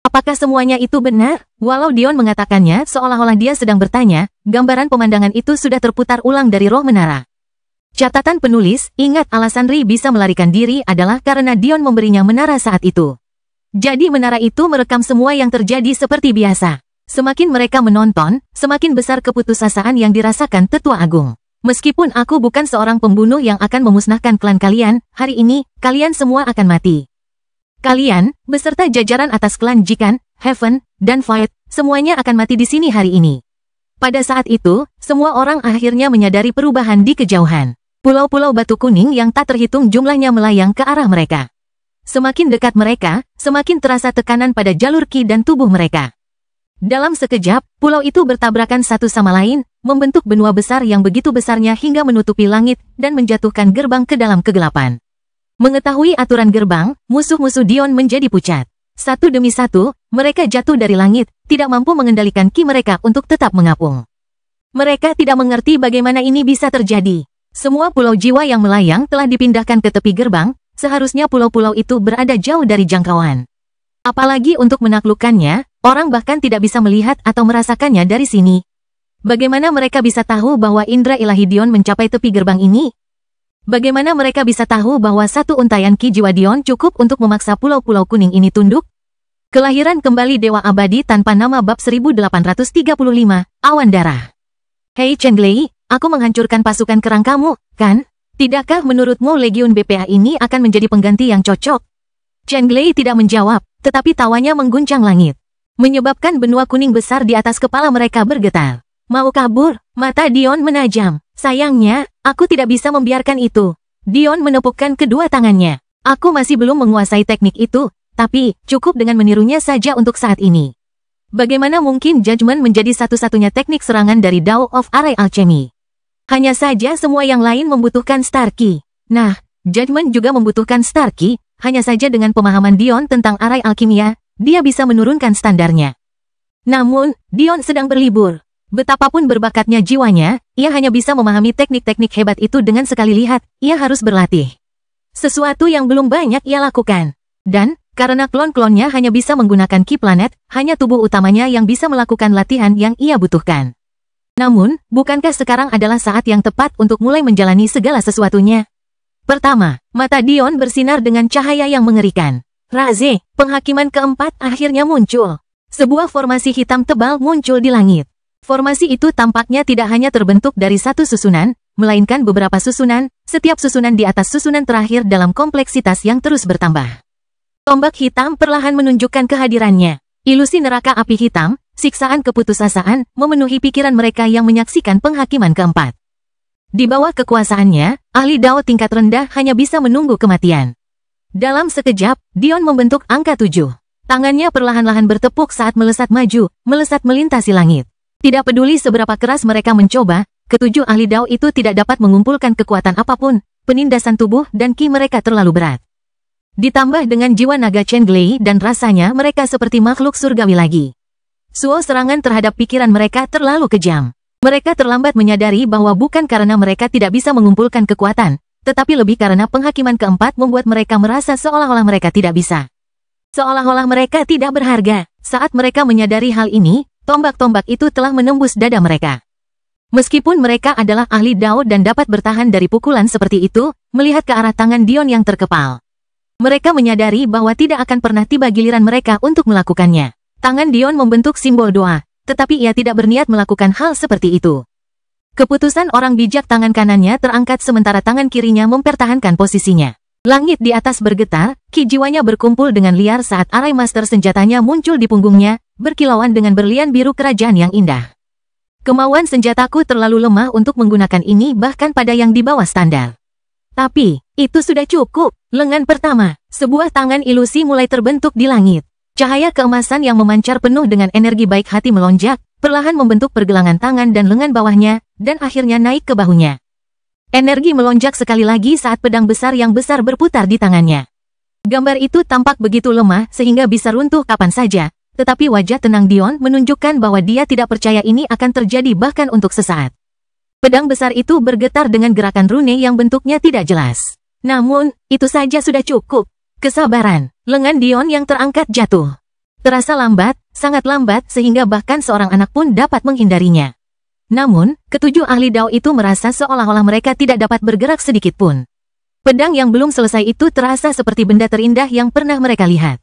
Apakah semuanya itu benar? Walau Dion mengatakannya seolah-olah dia sedang bertanya, gambaran pemandangan itu sudah terputar ulang dari roh menara. Catatan penulis, ingat alasan Ri bisa melarikan diri adalah karena Dion memberinya menara saat itu. Jadi menara itu merekam semua yang terjadi seperti biasa. Semakin mereka menonton, semakin besar keputusasaan yang dirasakan tetua agung. Meskipun aku bukan seorang pembunuh yang akan memusnahkan klan kalian, hari ini, kalian semua akan mati. Kalian, beserta jajaran atas klan Jikan, Heaven, dan Void, semuanya akan mati di sini hari ini. Pada saat itu, semua orang akhirnya menyadari perubahan di kejauhan. Pulau-pulau batu kuning yang tak terhitung jumlahnya melayang ke arah mereka. Semakin dekat mereka, semakin terasa tekanan pada jalur ki dan tubuh mereka. Dalam sekejap, pulau itu bertabrakan satu sama lain, membentuk benua besar yang begitu besarnya hingga menutupi langit dan menjatuhkan gerbang ke dalam kegelapan. Mengetahui aturan gerbang, musuh-musuh Dion menjadi pucat. Satu demi satu, mereka jatuh dari langit, tidak mampu mengendalikan ki mereka untuk tetap mengapung. Mereka tidak mengerti bagaimana ini bisa terjadi. Semua pulau jiwa yang melayang telah dipindahkan ke tepi gerbang, seharusnya pulau-pulau itu berada jauh dari jangkauan. Apalagi untuk menaklukkannya, orang bahkan tidak bisa melihat atau merasakannya dari sini. Bagaimana mereka bisa tahu bahwa indera ilahi Dion mencapai tepi gerbang ini? Bagaimana mereka bisa tahu bahwa satu untayan ki jiwa Dion cukup untuk memaksa pulau-pulau kuning ini tunduk? Kelahiran kembali Dewa Abadi tanpa nama bab 1835, Awan Darah. Hei Chen Glei, aku menghancurkan pasukan kerang kamu, kan? Tidakkah menurutmu Legiun BPA ini akan menjadi pengganti yang cocok? Chen Glei tidak menjawab, tetapi tawanya mengguncang langit. Menyebabkan benua kuning besar di atas kepala mereka bergetar. Mau kabur? Mata Dion menajam. Sayangnya, aku tidak bisa membiarkan itu. Dion menepukkan kedua tangannya. Aku masih belum menguasai teknik itu, tapi cukup dengan menirunya saja untuk saat ini. Bagaimana mungkin Judgment menjadi satu-satunya teknik serangan dari Dao of Array Alchemy? Hanya saja semua yang lain membutuhkan Star Key. Nah, Judgment juga membutuhkan Star Key, hanya saja dengan pemahaman Dion tentang Array Alkimia, dia bisa menurunkan standarnya. Namun, Dion sedang berlibur. Betapapun berbakatnya jiwanya, ia hanya bisa memahami teknik-teknik hebat itu dengan sekali lihat, ia harus berlatih. Sesuatu yang belum banyak ia lakukan. Dan, karena klon-klonnya hanya bisa menggunakan Ki Planet, hanya tubuh utamanya yang bisa melakukan latihan yang ia butuhkan. Namun, bukankah sekarang adalah saat yang tepat untuk mulai menjalani segala sesuatunya? Pertama, mata Dion bersinar dengan cahaya yang mengerikan. Raze, penghakiman keempat akhirnya muncul. Sebuah formasi hitam tebal muncul di langit. Formasi itu tampaknya tidak hanya terbentuk dari satu susunan, melainkan beberapa susunan, setiap susunan di atas susunan terakhir dalam kompleksitas yang terus bertambah. Tombak hitam perlahan menunjukkan kehadirannya. Ilusi neraka api hitam, siksaan keputusasaan, memenuhi pikiran mereka yang menyaksikan penghakiman keempat. Di bawah kekuasaannya, ahli Dao tingkat rendah hanya bisa menunggu kematian. Dalam sekejap, Dion membentuk angka 7. Tangannya perlahan-lahan bertepuk saat melesat maju, melesat melintasi langit. Tidak peduli seberapa keras mereka mencoba, ketujuh ahli Dao itu tidak dapat mengumpulkan kekuatan apapun, penindasan tubuh dan ki mereka terlalu berat. Ditambah dengan jiwa naga Chen Glei dan rasanya mereka seperti makhluk surgawi lagi. Suo serangan terhadap pikiran mereka terlalu kejam. Mereka terlambat menyadari bahwa bukan karena mereka tidak bisa mengumpulkan kekuatan, tetapi lebih karena penghakiman keempat membuat mereka merasa seolah-olah mereka tidak bisa. Seolah-olah mereka tidak berharga. Saat mereka menyadari hal ini, tombak-tombak itu telah menembus dada mereka. Meskipun mereka adalah ahli Dao dan dapat bertahan dari pukulan seperti itu, melihat ke arah tangan Dion yang terkepal. Mereka menyadari bahwa tidak akan pernah tiba giliran mereka untuk melakukannya. Tangan Dion membentuk simbol doa, tetapi ia tidak berniat melakukan hal seperti itu. Keputusan orang bijak tangan kanannya terangkat sementara tangan kirinya mempertahankan posisinya. Langit di atas bergetar, ki jiwanya berkumpul dengan liar saat arai master senjatanya muncul di punggungnya, berkilauan dengan berlian biru kerajaan yang indah. Kemauan senjataku terlalu lemah untuk menggunakan ini bahkan pada yang di bawah standar. Tapi, itu sudah cukup. Lengan pertama, sebuah tangan ilusi mulai terbentuk di langit. Cahaya keemasan yang memancar penuh dengan energi baik hati melonjak, perlahan membentuk pergelangan tangan dan lengan bawahnya, dan akhirnya naik ke bahunya. Energi melonjak sekali lagi saat pedang besar yang besar berputar di tangannya. Gambar itu tampak begitu lemah sehingga bisa runtuh kapan saja, tetapi wajah tenang Dion menunjukkan bahwa dia tidak percaya ini akan terjadi bahkan untuk sesaat. Pedang besar itu bergetar dengan gerakan rune yang bentuknya tidak jelas. Namun, itu saja sudah cukup. Kesabaran, lengan Dion yang terangkat jatuh. Terasa lambat, sangat lambat sehingga bahkan seorang anak pun dapat menghindarinya. Namun, ketujuh ahli Dao itu merasa seolah-olah mereka tidak dapat bergerak sedikit pun. Pedang yang belum selesai itu terasa seperti benda terindah yang pernah mereka lihat.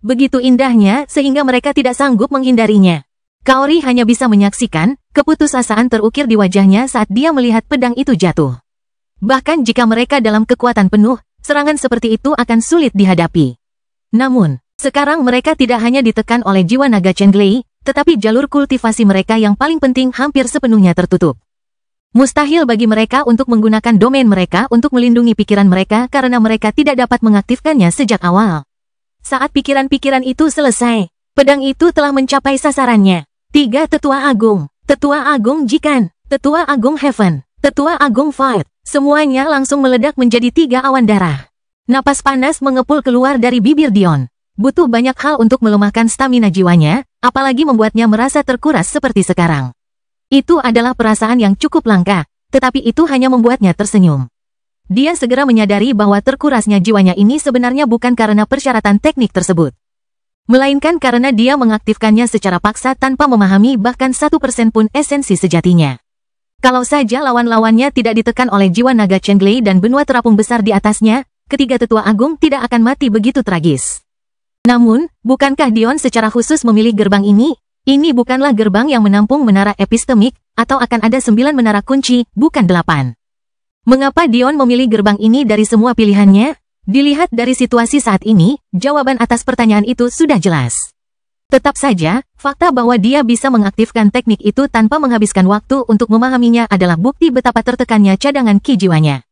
Begitu indahnya sehingga mereka tidak sanggup menghindarinya. Kaori hanya bisa menyaksikan, keputusasaan terukir di wajahnya saat dia melihat pedang itu jatuh. Bahkan jika mereka dalam kekuatan penuh, serangan seperti itu akan sulit dihadapi. Namun, sekarang mereka tidak hanya ditekan oleh jiwa naga Chen Glei, tetapi jalur kultivasi mereka yang paling penting hampir sepenuhnya tertutup. Mustahil bagi mereka untuk menggunakan domain mereka untuk melindungi pikiran mereka karena mereka tidak dapat mengaktifkannya sejak awal. Saat pikiran-pikiran itu selesai, pedang itu telah mencapai sasarannya. 3 Tetua Agung Jikan, Tetua Agung Heaven, Tetua Agung Fight, semuanya langsung meledak menjadi 3 awan darah. Napas panas mengepul keluar dari bibir Dion. Butuh banyak hal untuk melemahkan stamina jiwanya, apalagi membuatnya merasa terkuras seperti sekarang. Itu adalah perasaan yang cukup langka, tetapi itu hanya membuatnya tersenyum. Dia segera menyadari bahwa terkurasnya jiwanya ini sebenarnya bukan karena persyaratan teknik tersebut, melainkan karena dia mengaktifkannya secara paksa tanpa memahami bahkan 1% pun esensi sejatinya. Kalau saja lawan-lawannya tidak ditekan oleh jiwa naga Chen Glei dan benua terapung besar di atasnya, ketiga tetua agung tidak akan mati begitu tragis. Namun, bukankah Dion secara khusus memilih gerbang ini? Ini bukanlah gerbang yang menampung menara epistemik, atau akan ada 9 menara kunci, bukan 8. Mengapa Dion memilih gerbang ini dari semua pilihannya? Dilihat dari situasi saat ini, jawaban atas pertanyaan itu sudah jelas. Tetap saja, fakta bahwa dia bisa mengaktifkan teknik itu tanpa menghabiskan waktu untuk memahaminya adalah bukti betapa tertekannya cadangan ki jiwanya.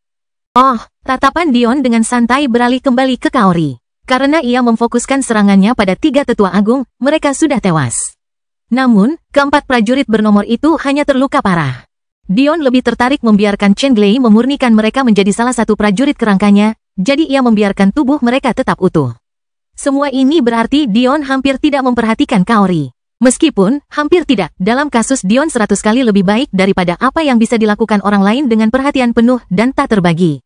Oh, tatapan Dion dengan santai beralih kembali ke Kaori. Karena ia memfokuskan serangannya pada 3 tetua agung, mereka sudah tewas. Namun, keempat prajurit bernomor itu hanya terluka parah. Dion lebih tertarik membiarkan Chen Glei memurnikan mereka menjadi salah satu prajurit kerangkanya, jadi ia membiarkan tubuh mereka tetap utuh. Semua ini berarti Dion hampir tidak memperhatikan Kaori. Meskipun, hampir tidak, dalam kasus Dion 100 kali lebih baik daripada apa yang bisa dilakukan orang lain dengan perhatian penuh dan tak terbagi.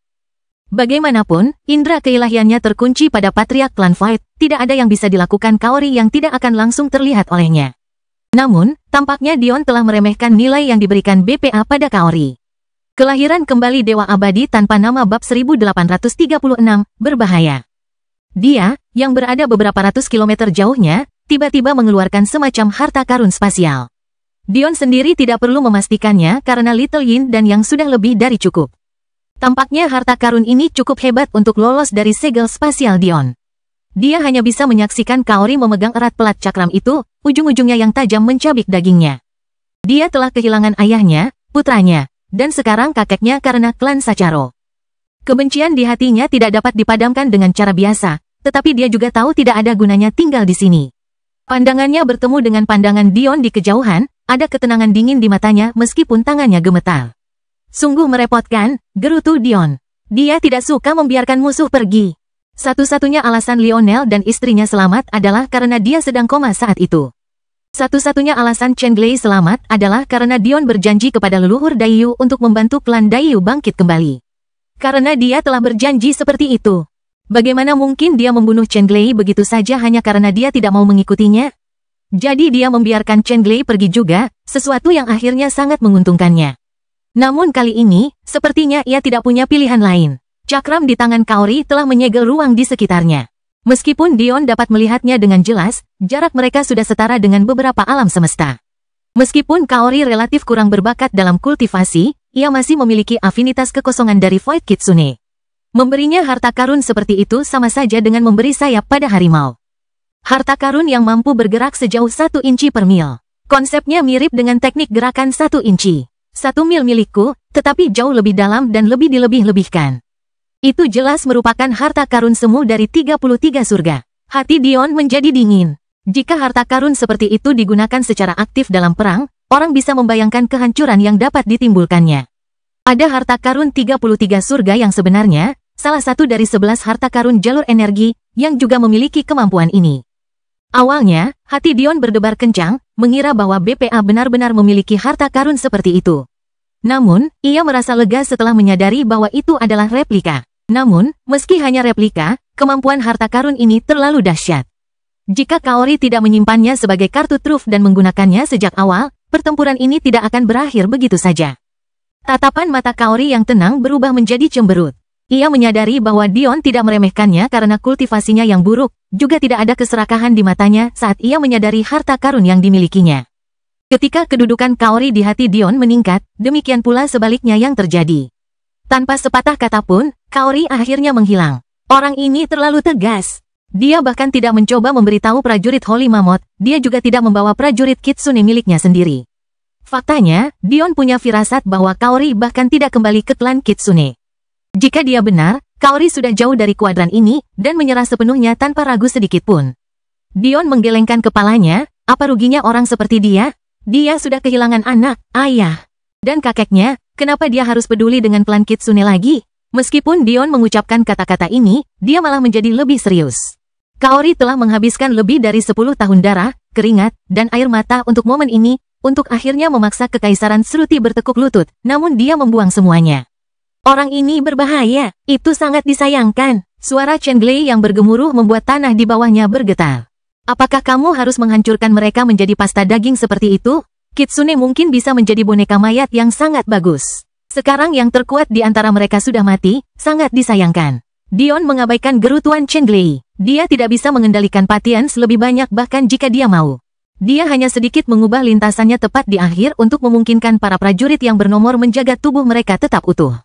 Bagaimanapun, indera keilahiannya terkunci pada Patriark Clan Fight, tidak ada yang bisa dilakukan Kaori yang tidak akan langsung terlihat olehnya. Namun, tampaknya Dion telah meremehkan nilai yang diberikan BPA pada Kaori. Kelahiran kembali Dewa Abadi tanpa nama bab 1836, berbahaya. Dia, yang berada beberapa ratus kilometer jauhnya, tiba-tiba mengeluarkan semacam harta karun spasial. Dion sendiri tidak perlu memastikannya karena Little Yin dan Yang sudah lebih dari cukup. Tampaknya harta karun ini cukup hebat untuk lolos dari segel spasial Dion. Dia hanya bisa menyaksikan Kaori memegang erat pelat cakram itu, ujung-ujungnya yang tajam mencabik dagingnya. Dia telah kehilangan ayahnya, putranya, dan sekarang kakeknya karena klan Sacharo. Kebencian di hatinya tidak dapat dipadamkan dengan cara biasa, tetapi dia juga tahu tidak ada gunanya tinggal di sini. Pandangannya bertemu dengan pandangan Dion di kejauhan, ada ketenangan dingin di matanya meskipun tangannya gemetar. Sungguh merepotkan, gerutu Dion. Dia tidak suka membiarkan musuh pergi. Satu-satunya alasan Lionel dan istrinya selamat adalah karena dia sedang koma saat itu. Satu-satunya alasan Chen Glei selamat adalah karena Dion berjanji kepada leluhur Daiyu untuk membantu klan Daiyu bangkit kembali. Karena dia telah berjanji seperti itu. Bagaimana mungkin dia membunuh Chen Glei begitu saja hanya karena dia tidak mau mengikutinya? Jadi dia membiarkan Chen Glei pergi juga, sesuatu yang akhirnya sangat menguntungkannya. Namun kali ini, sepertinya ia tidak punya pilihan lain. Cakram di tangan Kaori telah menyegel ruang di sekitarnya. Meskipun Dion dapat melihatnya dengan jelas, jarak mereka sudah setara dengan beberapa alam semesta. Meskipun Kaori relatif kurang berbakat dalam kultivasi, ia masih memiliki afinitas kekosongan dari Void Kitsune. Memberinya harta karun seperti itu sama saja dengan memberi sayap pada harimau. Harta karun yang mampu bergerak sejauh 1 inci per mil. Konsepnya mirip dengan teknik gerakan 1 inci. 1 mil milikku, tetapi jauh lebih dalam dan lebih dilebih-lebihkan. Itu jelas merupakan harta karun semu dari 33 surga. Hati Dion menjadi dingin. Jika harta karun seperti itu digunakan secara aktif dalam perang, orang bisa membayangkan kehancuran yang dapat ditimbulkannya. Ada harta karun 33 surga yang sebenarnya, salah satu dari 11 harta karun jalur energi, yang juga memiliki kemampuan ini. Awalnya, hati Dion berdebar kencang, mengira bahwa BPA benar-benar memiliki harta karun seperti itu. Namun, ia merasa lega setelah menyadari bahwa itu adalah replika. Namun, meski hanya replika, kemampuan harta karun ini terlalu dahsyat. Jika Kaori tidak menyimpannya sebagai kartu truf dan menggunakannya sejak awal, pertempuran ini tidak akan berakhir begitu saja. Tatapan mata Kaori yang tenang berubah menjadi cemberut. Ia menyadari bahwa Dion tidak meremehkannya karena kultivasinya yang buruk, juga tidak ada keserakahan di matanya saat ia menyadari harta karun yang dimilikinya. Ketika kedudukan Kaori di hati Dion meningkat, demikian pula sebaliknya yang terjadi. Tanpa sepatah kata pun, Kaori akhirnya menghilang. Orang ini terlalu tegas. Dia bahkan tidak mencoba memberitahu prajurit Holy Mammoth, dia juga tidak membawa prajurit Kitsune miliknya sendiri. Faktanya, Dion punya firasat bahwa Kaori bahkan tidak kembali ke klan Kitsune. Jika dia benar, Kaori sudah jauh dari kuadran ini, dan menyerah sepenuhnya tanpa ragu sedikit pun. Dion menggelengkan kepalanya, apa ruginya orang seperti dia? Dia sudah kehilangan anak, ayah, dan kakeknya, kenapa dia harus peduli dengan klan Kitsune lagi? Meskipun Dion mengucapkan kata-kata ini, dia malah menjadi lebih serius. Kaori telah menghabiskan lebih dari 10 tahun darah, keringat, dan air mata untuk momen ini, untuk akhirnya memaksa kekaisaran Sruti bertekuk lutut, namun dia membuang semuanya. Orang ini berbahaya, itu sangat disayangkan. Suara Chen Glei yang bergemuruh membuat tanah di bawahnya bergetar. Apakah kamu harus menghancurkan mereka menjadi pasta daging seperti itu? Kitsune mungkin bisa menjadi boneka mayat yang sangat bagus. Sekarang yang terkuat di antara mereka sudah mati, sangat disayangkan. Dion mengabaikan gerutuan Chen Glei. Dia tidak bisa mengendalikan Patience lebih banyak bahkan jika dia mau. Dia hanya sedikit mengubah lintasannya tepat di akhir untuk memungkinkan para prajurit yang bernomor menjaga tubuh mereka tetap utuh.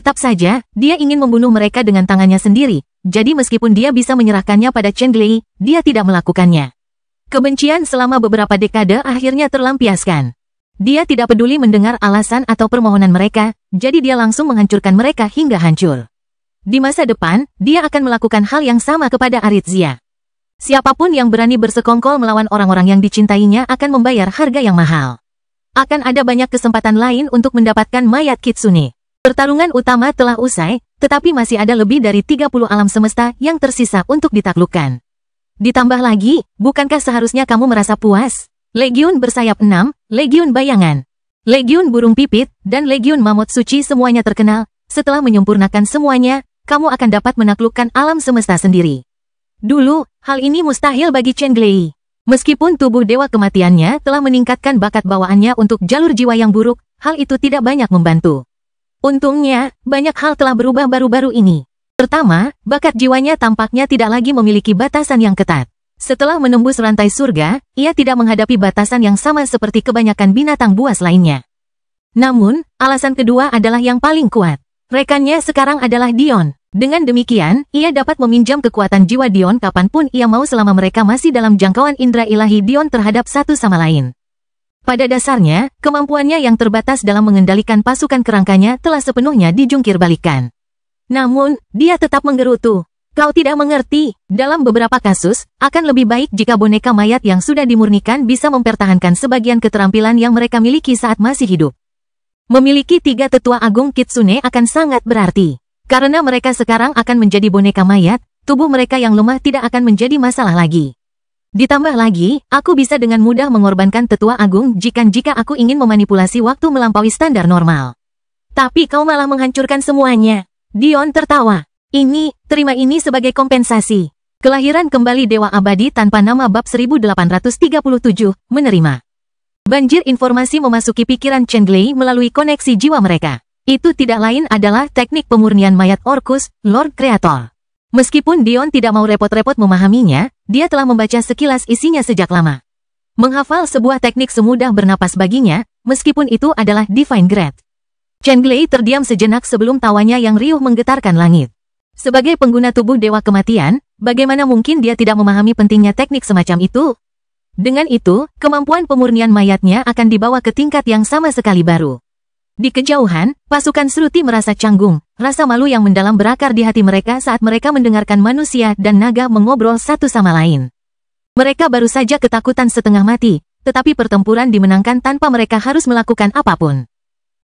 Tetap saja, dia ingin membunuh mereka dengan tangannya sendiri, jadi meskipun dia bisa menyerahkannya pada Chen Glei, dia tidak melakukannya. Kebencian selama beberapa dekade akhirnya terlampiaskan. Dia tidak peduli mendengar alasan atau permohonan mereka, jadi dia langsung menghancurkan mereka hingga hancur. Di masa depan, dia akan melakukan hal yang sama kepada Aritzia. Siapapun yang berani bersekongkol melawan orang-orang yang dicintainya akan membayar harga yang mahal. Akan ada banyak kesempatan lain untuk mendapatkan mayat Kitsune. Pertarungan utama telah usai, tetapi masih ada lebih dari 30 alam semesta yang tersisa untuk ditaklukkan. Ditambah lagi, bukankah seharusnya kamu merasa puas? Legiun bersayap 6, Legiun bayangan, Legiun burung pipit, dan Legiun mamut suci semuanya terkenal. Setelah menyempurnakan semuanya, kamu akan dapat menaklukkan alam semesta sendiri. Dulu, hal ini mustahil bagi Chen Glei. Meskipun tubuh dewa kematiannya telah meningkatkan bakat bawaannya untuk jalur jiwa yang buruk, hal itu tidak banyak membantu. Untungnya, banyak hal telah berubah baru-baru ini. Pertama, bakat jiwanya tampaknya tidak lagi memiliki batasan yang ketat. Setelah menembus rantai surga, ia tidak menghadapi batasan yang sama seperti kebanyakan binatang buas lainnya. Namun, alasan kedua adalah yang paling kuat. Rekannya sekarang adalah Dion. Dengan demikian, ia dapat meminjam kekuatan jiwa Dion kapanpun ia mau selama mereka masih dalam jangkauan indera ilahi Dion terhadap satu sama lain. Pada dasarnya, kemampuannya yang terbatas dalam mengendalikan pasukan kerangkanya telah sepenuhnya dijungkirbalikkan. Namun, dia tetap menggerutu. Kau tidak mengerti, dalam beberapa kasus, akan lebih baik jika boneka mayat yang sudah dimurnikan bisa mempertahankan sebagian keterampilan yang mereka miliki saat masih hidup. Memiliki 3 tetua agung kitsune akan sangat berarti. Karena mereka sekarang akan menjadi boneka mayat, tubuh mereka yang lemah tidak akan menjadi masalah lagi. Ditambah lagi, aku bisa dengan mudah mengorbankan tetua agung jika aku ingin memanipulasi waktu melampaui standar normal. Tapi kau malah menghancurkan semuanya. Dion tertawa. Terima ini sebagai kompensasi. Kelahiran kembali Dewa Abadi tanpa nama bab 1837, menerima. Banjir informasi memasuki pikiran Chen Glei melalui koneksi jiwa mereka. Itu tidak lain adalah teknik pemurnian mayat Orcus, Lord Creator. Meskipun Dion tidak mau repot-repot memahaminya, dia telah membaca sekilas isinya sejak lama. Menghafal sebuah teknik semudah bernapas baginya, meskipun itu adalah Divine Grade. Chen Glei terdiam sejenak sebelum tawanya yang riuh menggetarkan langit. Sebagai pengguna tubuh Dewa Kematian, bagaimana mungkin dia tidak memahami pentingnya teknik semacam itu? Dengan itu, kemampuan pemurnian mayatnya akan dibawa ke tingkat yang sama sekali baru. Di kejauhan, pasukan Shruti merasa canggung, rasa malu yang mendalam berakar di hati mereka saat mereka mendengarkan manusia dan naga mengobrol satu sama lain. Mereka baru saja ketakutan setengah mati, tetapi pertempuran dimenangkan tanpa mereka harus melakukan apapun.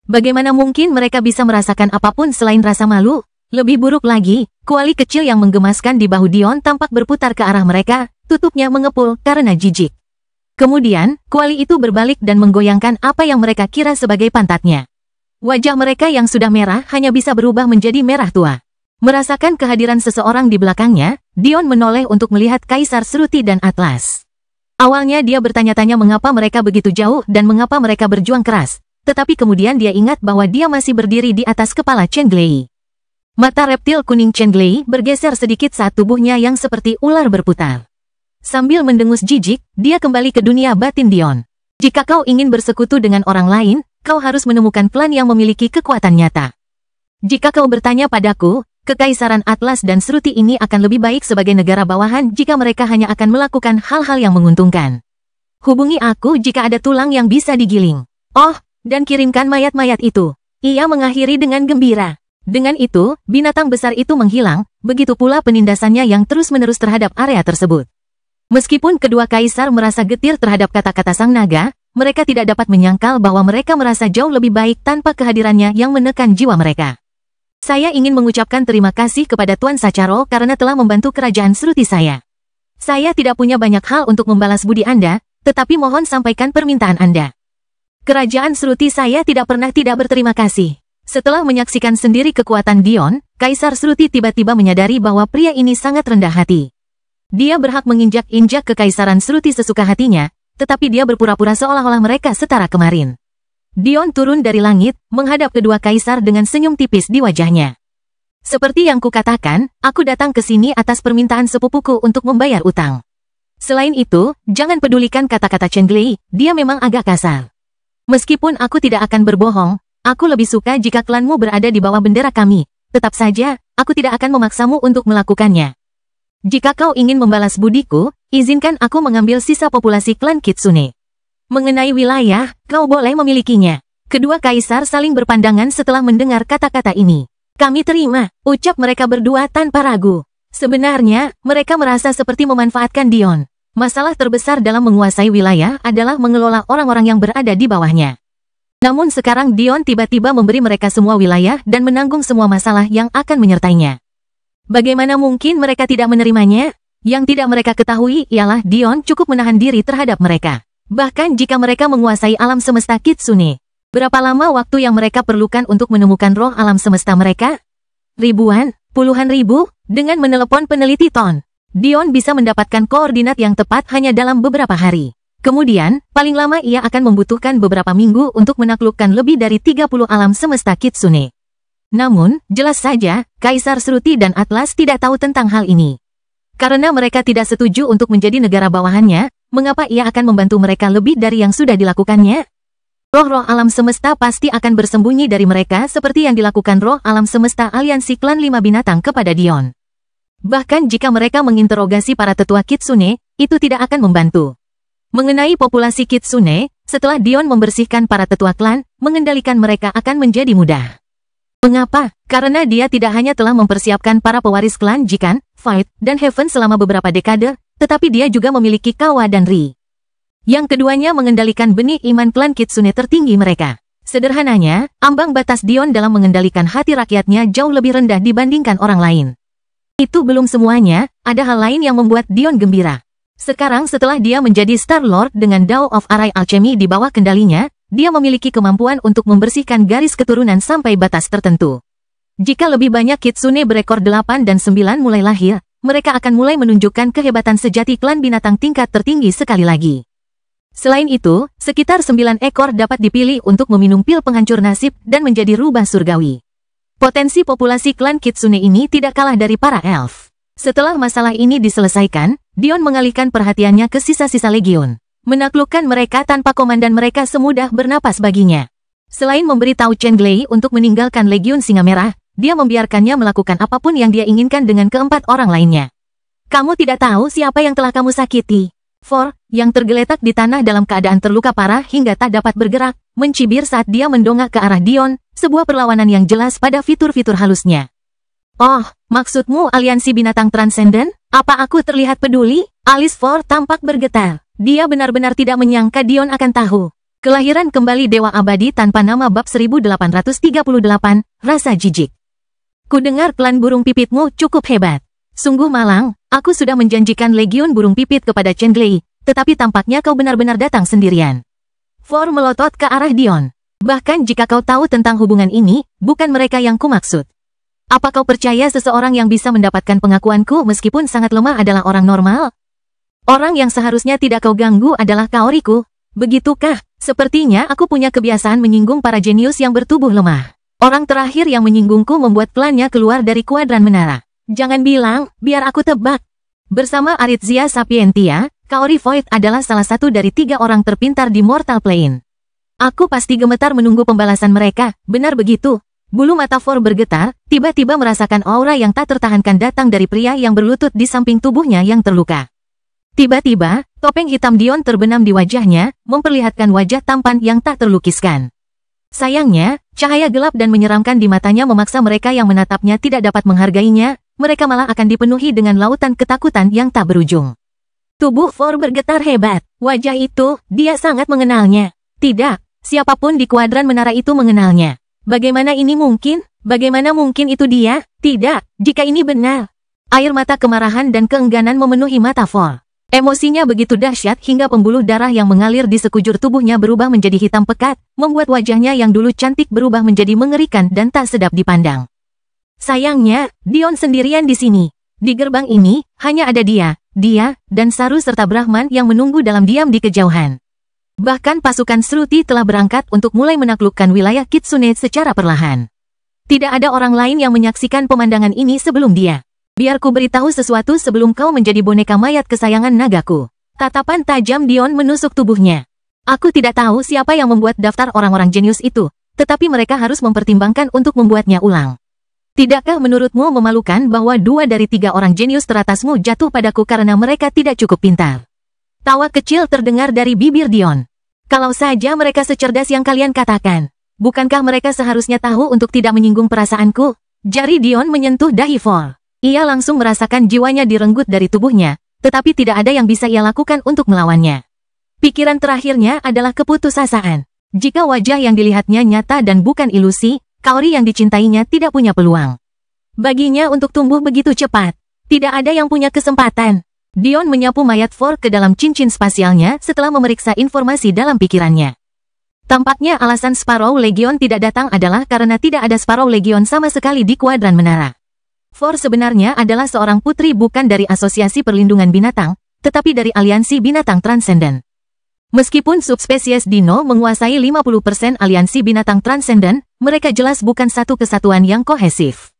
Bagaimana mungkin mereka bisa merasakan apapun selain rasa malu? Lebih buruk lagi, kuali kecil yang menggemaskan di bahu Dion tampak berputar ke arah mereka, tutupnya mengepul karena jijik. Kemudian, kuali itu berbalik dan menggoyangkan apa yang mereka kira sebagai pantatnya. Wajah mereka yang sudah merah hanya bisa berubah menjadi merah tua. Merasakan kehadiran seseorang di belakangnya, Dion menoleh untuk melihat Kaisar Shruti dan Atlas. Awalnya dia bertanya-tanya mengapa mereka begitu jauh dan mengapa mereka berjuang keras, tetapi kemudian dia ingat bahwa dia masih berdiri di atas kepala Chen Glei. Mata reptil kuning Chen Glei bergeser sedikit saat tubuhnya yang seperti ular berputar. Sambil mendengus jijik, dia kembali ke dunia batin Dion. Jika kau ingin bersekutu dengan orang lain, kau harus menemukan klan yang memiliki kekuatan nyata. Jika kau bertanya padaku, Kekaisaran Atlas dan Shruti ini akan lebih baik sebagai negara bawahan jika mereka hanya akan melakukan hal-hal yang menguntungkan. Hubungi aku jika ada tulang yang bisa digiling. Oh, dan kirimkan mayat-mayat itu. Ia mengakhiri dengan gembira. Dengan itu, binatang besar itu menghilang, begitu pula penindasannya yang terus-menerus terhadap area tersebut. Meskipun kedua kaisar merasa getir terhadap kata-kata sang naga, mereka tidak dapat menyangkal bahwa mereka merasa jauh lebih baik tanpa kehadirannya yang menekan jiwa mereka. Saya ingin mengucapkan terima kasih kepada Tuan Sacharo karena telah membantu kerajaan Shruti saya. Saya tidak punya banyak hal untuk membalas budi Anda, tetapi mohon sampaikan permintaan Anda. Kerajaan Shruti saya tidak pernah tidak berterima kasih. Setelah menyaksikan sendiri kekuatan Dion, Kaisar Shruti tiba-tiba menyadari bahwa pria ini sangat rendah hati. Dia berhak menginjak-injak kekaisaran Shruti sesuka hatinya, tetapi dia berpura-pura seolah-olah mereka setara kemarin. Dion turun dari langit, menghadap kedua kaisar dengan senyum tipis di wajahnya. Seperti yang kukatakan, aku datang ke sini atas permintaan sepupuku untuk membayar utang. Selain itu, jangan pedulikan kata-kata Chen Glei, dia memang agak kasar. Meskipun aku tidak akan berbohong, aku lebih suka jika klanmu berada di bawah bendera kami. Tetap saja, aku tidak akan memaksamu untuk melakukannya. Jika kau ingin membalas budiku, izinkan aku mengambil sisa populasi klan Kitsune. Mengenai wilayah, kau boleh memilikinya. Kedua kaisar saling berpandangan setelah mendengar kata-kata ini. Kami terima, ucap mereka berdua tanpa ragu. Sebenarnya, mereka merasa seperti memanfaatkan Dion. Masalah terbesar dalam menguasai wilayah adalah mengelola orang-orang yang berada di bawahnya. Namun sekarang Dion tiba-tiba memberi mereka semua wilayah dan menanggung semua masalah yang akan menyertainya. Bagaimana mungkin mereka tidak menerimanya? Yang tidak mereka ketahui ialah Dion cukup menahan diri terhadap mereka. Bahkan jika mereka menguasai alam semesta Kitsune. Berapa lama waktu yang mereka perlukan untuk menemukan roh alam semesta mereka? Ribuan, puluhan ribu, dengan menelepon peneliti Ton. Dion bisa mendapatkan koordinat yang tepat hanya dalam beberapa hari. Kemudian, paling lama ia akan membutuhkan beberapa minggu untuk menaklukkan lebih dari 30 alam semesta Kitsune. Namun, jelas saja, Kaisar Shruti dan Atlas tidak tahu tentang hal ini. Karena mereka tidak setuju untuk menjadi negara bawahannya, mengapa ia akan membantu mereka lebih dari yang sudah dilakukannya? Roh-roh alam semesta pasti akan bersembunyi dari mereka seperti yang dilakukan roh alam semesta aliansi klan 5 binatang kepada Dion. Bahkan jika mereka menginterogasi para tetua Kitsune, itu tidak akan membantu. Mengenai populasi Kitsune, setelah Dion membersihkan para tetua klan, mengendalikan mereka akan menjadi mudah. Mengapa? Karena dia tidak hanya telah mempersiapkan para pewaris klan Jikan, Fight, dan Heaven selama beberapa dekade, tetapi dia juga memiliki Kawa dan Ri. Yang keduanya mengendalikan benih iman klan Kitsune tertinggi mereka. Sederhananya, ambang batas Dion dalam mengendalikan hati rakyatnya jauh lebih rendah dibandingkan orang lain. Itu belum semuanya, ada hal lain yang membuat Dion gembira. Sekarang setelah dia menjadi Star Lord dengan Dao of Arai Alchemy di bawah kendalinya, dia memiliki kemampuan untuk membersihkan garis keturunan sampai batas tertentu. Jika lebih banyak Kitsune berekor 8 dan 9 mulai lahir, mereka akan mulai menunjukkan kehebatan sejati klan binatang tingkat tertinggi sekali lagi. Selain itu, sekitar 9 ekor dapat dipilih untuk meminum pil penghancur nasib dan menjadi rubah surgawi. Potensi populasi klan Kitsune ini tidak kalah dari para elf. Setelah masalah ini diselesaikan, Dion mengalihkan perhatiannya ke sisa-sisa legion. Menaklukkan mereka tanpa komandan mereka semudah bernapas baginya. Selain memberitahu Chen Glei untuk meninggalkan Legiun Singa Merah, dia membiarkannya melakukan apapun yang dia inginkan dengan keempat orang lainnya. Kamu tidak tahu siapa yang telah kamu sakiti. For, yang tergeletak di tanah dalam keadaan terluka parah hingga tak dapat bergerak, mencibir saat dia mendongak ke arah Dion, sebuah perlawanan yang jelas pada fitur-fitur halusnya. Oh, maksudmu aliansi binatang transenden? Apa aku terlihat peduli? Alis For tampak bergetar. Dia benar-benar tidak menyangka Dion akan tahu. Kelahiran kembali Dewa Abadi tanpa nama bab 1838, rasa jijik. Kudengar klan burung pipitmu cukup hebat. Sungguh malang, aku sudah menjanjikan legiun burung pipit kepada Chen Glei, tetapi tampaknya kau benar-benar datang sendirian. For melotot ke arah Dion. Bahkan jika kau tahu tentang hubungan ini, bukan mereka yang kumaksud. Apa kau percaya seseorang yang bisa mendapatkan pengakuanku meskipun sangat lemah adalah orang normal? Orang yang seharusnya tidak kau ganggu adalah Kaoriku. Begitukah? Sepertinya aku punya kebiasaan menyinggung para jenius yang bertubuh lemah. Orang terakhir yang menyinggungku membuat klannya keluar dari kuadran menara. Jangan bilang, biar aku tebak. Bersama Aritzia Sapientia, Kaori Void adalah salah satu dari 3 orang terpintar di Mortal Plane. Aku pasti gemetar menunggu pembalasan mereka, benar begitu. Bulu mata For bergetar, tiba-tiba merasakan aura yang tak tertahankan datang dari pria yang berlutut di samping tubuhnya yang terluka. Tiba-tiba, topeng hitam Dion terbenam di wajahnya, memperlihatkan wajah tampan yang tak terlukiskan. Sayangnya, cahaya gelap dan menyeramkan di matanya memaksa mereka yang menatapnya tidak dapat menghargainya, mereka malah akan dipenuhi dengan lautan ketakutan yang tak berujung. Tubuh For bergetar hebat, wajah itu, dia sangat mengenalnya. Tidak, siapapun di kuadran menara itu mengenalnya. Bagaimana ini mungkin? Bagaimana mungkin itu dia? Tidak, jika ini benar. Air mata kemarahan dan keengganan memenuhi mata For. Emosinya begitu dahsyat hingga pembuluh darah yang mengalir di sekujur tubuhnya berubah menjadi hitam pekat, membuat wajahnya yang dulu cantik berubah menjadi mengerikan dan tak sedap dipandang. Sayangnya, Dion sendirian di sini. Di gerbang ini, hanya ada dia, dan Saru serta Brahman yang menunggu dalam diam di kejauhan. Bahkan pasukan Shruti telah berangkat untuk mulai menaklukkan wilayah Kitsune secara perlahan. Tidak ada orang lain yang menyaksikan pemandangan ini sebelum dia. Biar ku beritahu sesuatu sebelum kau menjadi boneka mayat kesayangan nagaku. Tatapan tajam Dion menusuk tubuhnya. Aku tidak tahu siapa yang membuat daftar orang-orang jenius itu, tetapi mereka harus mempertimbangkan untuk membuatnya ulang. Tidakkah menurutmu memalukan bahwa 2 dari 3 orang jenius teratasmu jatuh padaku karena mereka tidak cukup pintar? Tawa kecil terdengar dari bibir Dion. Kalau saja mereka secerdas yang kalian katakan. Bukankah mereka seharusnya tahu untuk tidak menyinggung perasaanku? Jari Dion menyentuh dahi For. Ia langsung merasakan jiwanya direnggut dari tubuhnya, tetapi tidak ada yang bisa ia lakukan untuk melawannya. Pikiran terakhirnya adalah keputusasaan. Jika wajah yang dilihatnya nyata dan bukan ilusi, Kaori yang dicintainya tidak punya peluang. Baginya untuk tumbuh begitu cepat. Tidak ada yang punya kesempatan. Dion menyapu mayat For ke dalam cincin spasialnya setelah memeriksa informasi dalam pikirannya. Tampaknya alasan Sparrow Legion tidak datang adalah karena tidak ada Sparrow Legion sama sekali di kuadran menara. For sebenarnya adalah seorang putri bukan dari Asosiasi Perlindungan Binatang, tetapi dari Aliansi Binatang Transenden. Meskipun subspesies Dino menguasai 50% Aliansi Binatang Transenden, mereka jelas bukan satu kesatuan yang kohesif.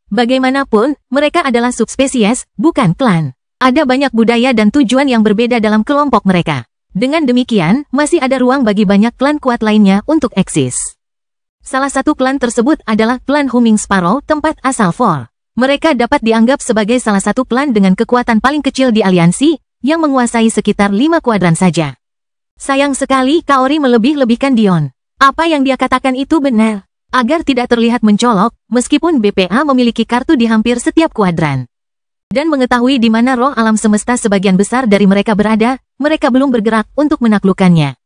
Bagaimanapun, mereka adalah subspesies, bukan klan. Ada banyak budaya dan tujuan yang berbeda dalam kelompok mereka. Dengan demikian, masih ada ruang bagi banyak klan kuat lainnya untuk eksis. Salah satu klan tersebut adalah klan Humming Sparrow, tempat asal For. Mereka dapat dianggap sebagai salah satu klan dengan kekuatan paling kecil di aliansi, yang menguasai sekitar 5 kuadran saja. Sayang sekali Kaori melebih-lebihkan Dion. Apa yang dia katakan itu benar. Agar tidak terlihat mencolok, meskipun BPA memiliki kartu di hampir setiap kuadran. Dan mengetahui di mana roh alam semesta sebagian besar dari mereka berada, mereka belum bergerak untuk menaklukkannya.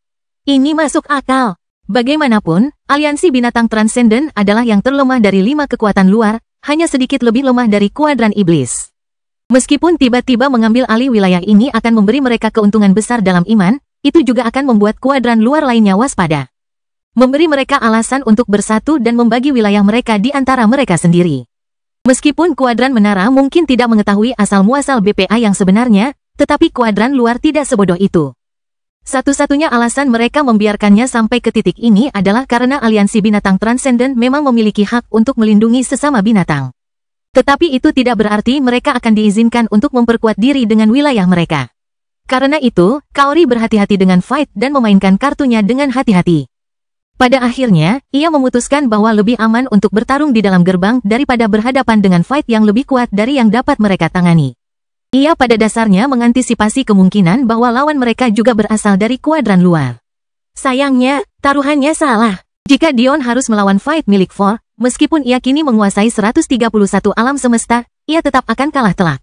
Ini masuk akal. Bagaimanapun, aliansi binatang transenden adalah yang terlemah dari 5 kekuatan luar, hanya sedikit lebih lemah dari kuadran iblis. Meskipun tiba-tiba mengambil alih wilayah ini akan memberi mereka keuntungan besar dalam iman, itu juga akan membuat kuadran luar lainnya waspada. Memberi mereka alasan untuk bersatu dan membagi wilayah mereka di antara mereka sendiri. Meskipun kuadran menara mungkin tidak mengetahui asal-muasal BPA yang sebenarnya, tetapi kuadran luar tidak sebodoh itu. Satu-satunya alasan mereka membiarkannya sampai ke titik ini adalah karena aliansi binatang transenden memang memiliki hak untuk melindungi sesama binatang. Tetapi itu tidak berarti mereka akan diizinkan untuk memperkuat diri dengan wilayah mereka. Karena itu, Kaori berhati-hati dengan fight dan memainkan kartunya dengan hati-hati. Pada akhirnya, ia memutuskan bahwa lebih aman untuk bertarung di dalam gerbang daripada berhadapan dengan fight yang lebih kuat dari yang dapat mereka tangani. Ia pada dasarnya mengantisipasi kemungkinan bahwa lawan mereka juga berasal dari kuadran luar. Sayangnya, taruhannya salah. Jika Dion harus melawan fight milik For, meskipun ia kini menguasai 131 alam semesta, ia tetap akan kalah telak.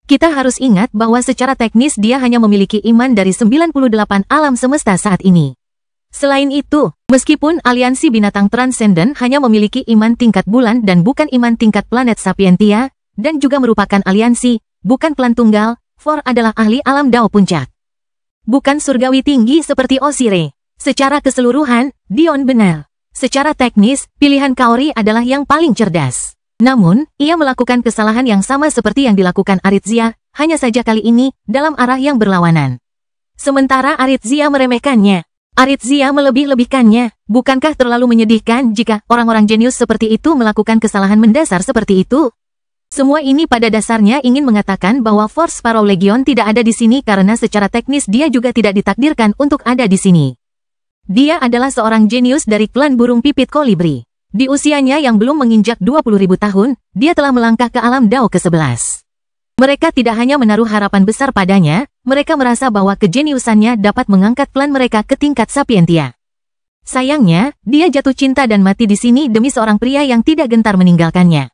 Kita harus ingat bahwa secara teknis dia hanya memiliki iman dari 98 alam semesta saat ini. Selain itu, meskipun aliansi binatang transenden hanya memiliki iman tingkat bulan dan bukan iman tingkat planet Sapientia, dan juga merupakan aliansi, bukan klan tunggal, For adalah ahli alam Dao Puncak. Bukan surgawi tinggi seperti Osire. Secara keseluruhan, Dion benar. Secara teknis, pilihan Kaori adalah yang paling cerdas. Namun, ia melakukan kesalahan yang sama seperti yang dilakukan Aritzia, hanya saja kali ini, dalam arah yang berlawanan. Sementara Aritzia meremehkannya. Aritzia melebih-lebihkannya. Bukankah terlalu menyedihkan jika orang-orang jenius seperti itu melakukan kesalahan mendasar seperti itu? Semua ini pada dasarnya ingin mengatakan bahwa Force Sparrow Legion tidak ada di sini karena secara teknis dia juga tidak ditakdirkan untuk ada di sini. Dia adalah seorang jenius dari klan burung pipit kolibri. Di usianya yang belum menginjak 20.000 tahun, dia telah melangkah ke alam Dao ke-11. Mereka tidak hanya menaruh harapan besar padanya, mereka merasa bahwa kejeniusannya dapat mengangkat klan mereka ke tingkat Sapientia. Sayangnya, dia jatuh cinta dan mati di sini demi seorang pria yang tidak gentar meninggalkannya.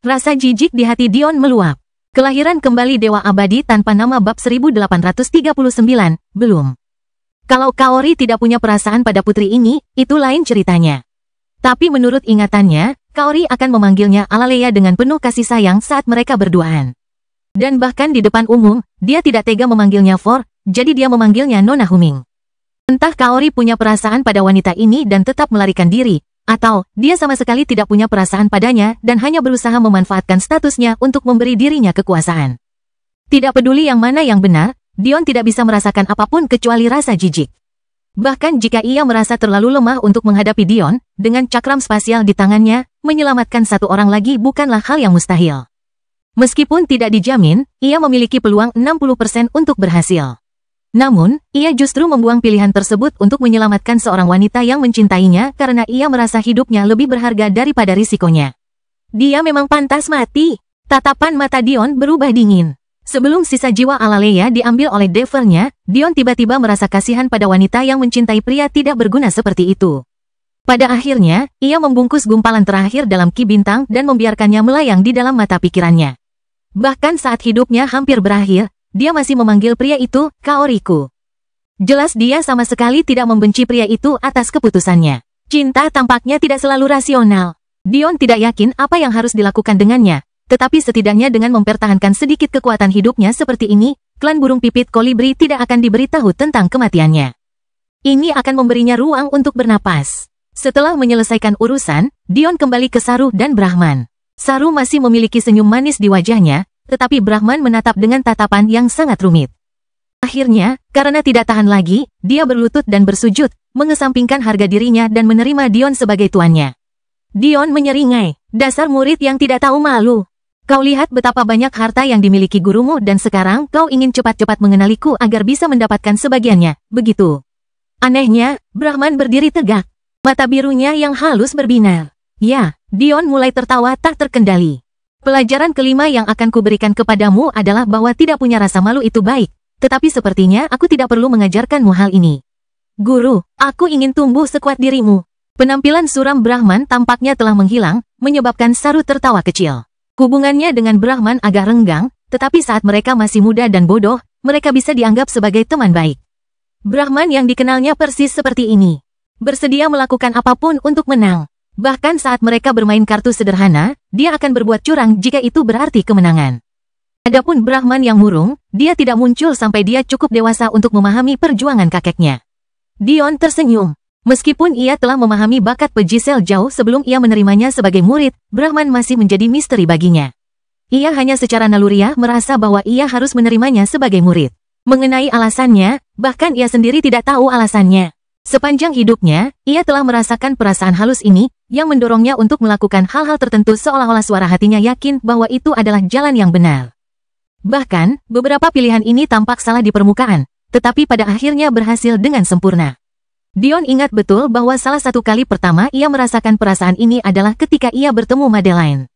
Rasa jijik di hati Dion meluap. Kelahiran kembali Dewa Abadi tanpa nama bab 1839, belum. Kalau Kaori tidak punya perasaan pada putri ini, itu lain ceritanya. Tapi menurut ingatannya, Kaori akan memanggilnya Alaleya dengan penuh kasih sayang saat mereka berduaan. Dan bahkan di depan umum, dia tidak tega memanggilnya For, jadi dia memanggilnya Nona Humming. Entah Kaori punya perasaan pada wanita ini dan tetap melarikan diri, atau dia sama sekali tidak punya perasaan padanya dan hanya berusaha memanfaatkan statusnya untuk memberi dirinya kekuasaan. Tidak peduli yang mana yang benar, Dion tidak bisa merasakan apapun kecuali rasa jijik. Bahkan jika ia merasa terlalu lemah untuk menghadapi Dion, dengan cakram spasial di tangannya, menyelamatkan satu orang lagi bukanlah hal yang mustahil. Meskipun tidak dijamin, ia memiliki peluang 60% untuk berhasil. Namun, ia justru membuang pilihan tersebut untuk menyelamatkan seorang wanita yang mencintainya karena ia merasa hidupnya lebih berharga daripada risikonya. Dia memang pantas mati. Tatapan mata Dion berubah dingin. Sebelum sisa jiwa Alaleya diambil oleh Devilnya, Dion tiba-tiba merasa kasihan pada wanita yang mencintai pria tidak berguna seperti itu. Pada akhirnya, ia membungkus gumpalan terakhir dalam ki bintang dan membiarkannya melayang di dalam mata pikirannya. Bahkan saat hidupnya hampir berakhir, dia masih memanggil pria itu, Kaoriku. Jelas dia sama sekali tidak membenci pria itu atas keputusannya. Cinta tampaknya tidak selalu rasional. Dion tidak yakin apa yang harus dilakukan dengannya. Tetapi setidaknya dengan mempertahankan sedikit kekuatan hidupnya seperti ini, klan burung pipit kolibri tidak akan diberitahu tentang kematiannya. Ini akan memberinya ruang untuk bernapas. Setelah menyelesaikan urusan, Dion kembali ke Saru dan Brahman. Saru masih memiliki senyum manis di wajahnya, tetapi Brahman menatap dengan tatapan yang sangat rumit. Akhirnya, karena tidak tahan lagi, dia berlutut dan bersujud, mengesampingkan harga dirinya dan menerima Dion sebagai tuannya. Dion menyeringai, dasar murid yang tidak tahu malu. Kau lihat betapa banyak harta yang dimiliki gurumu dan sekarang kau ingin cepat-cepat mengenaliku agar bisa mendapatkan sebagiannya, begitu. Anehnya, Brahman berdiri tegak. Mata birunya yang halus berbinar. Ya, Dion mulai tertawa tak terkendali. Pelajaran kelima yang akan kuberikan kepadamu adalah bahwa tidak punya rasa malu itu baik. Tetapi sepertinya aku tidak perlu mengajarkanmu hal ini. Guru, aku ingin tumbuh sekuat dirimu. Penampilan suram Brahman tampaknya telah menghilang, menyebabkan Saru tertawa kecil. Hubungannya dengan Brahman agak renggang, tetapi saat mereka masih muda dan bodoh, mereka bisa dianggap sebagai teman baik. Brahman yang dikenalnya persis seperti ini. Bersedia melakukan apapun untuk menang. Bahkan saat mereka bermain kartu sederhana, dia akan berbuat curang jika itu berarti kemenangan. Adapun Brahman yang murung, dia tidak muncul sampai dia cukup dewasa untuk memahami perjuangan kakeknya. Dion tersenyum. Meskipun ia telah memahami bakat Pejisel jauh sebelum ia menerimanya sebagai murid, Brahman masih menjadi misteri baginya. Ia hanya secara naluriah merasa bahwa ia harus menerimanya sebagai murid. Mengenai alasannya, bahkan ia sendiri tidak tahu alasannya. Sepanjang hidupnya, ia telah merasakan perasaan halus ini, yang mendorongnya untuk melakukan hal-hal tertentu seolah-olah suara hatinya yakin bahwa itu adalah jalan yang benar. Bahkan, beberapa pilihan ini tampak salah di permukaan, tetapi pada akhirnya berhasil dengan sempurna. Dion ingat betul bahwa salah satu kali pertama ia merasakan perasaan ini adalah ketika ia bertemu Madeline.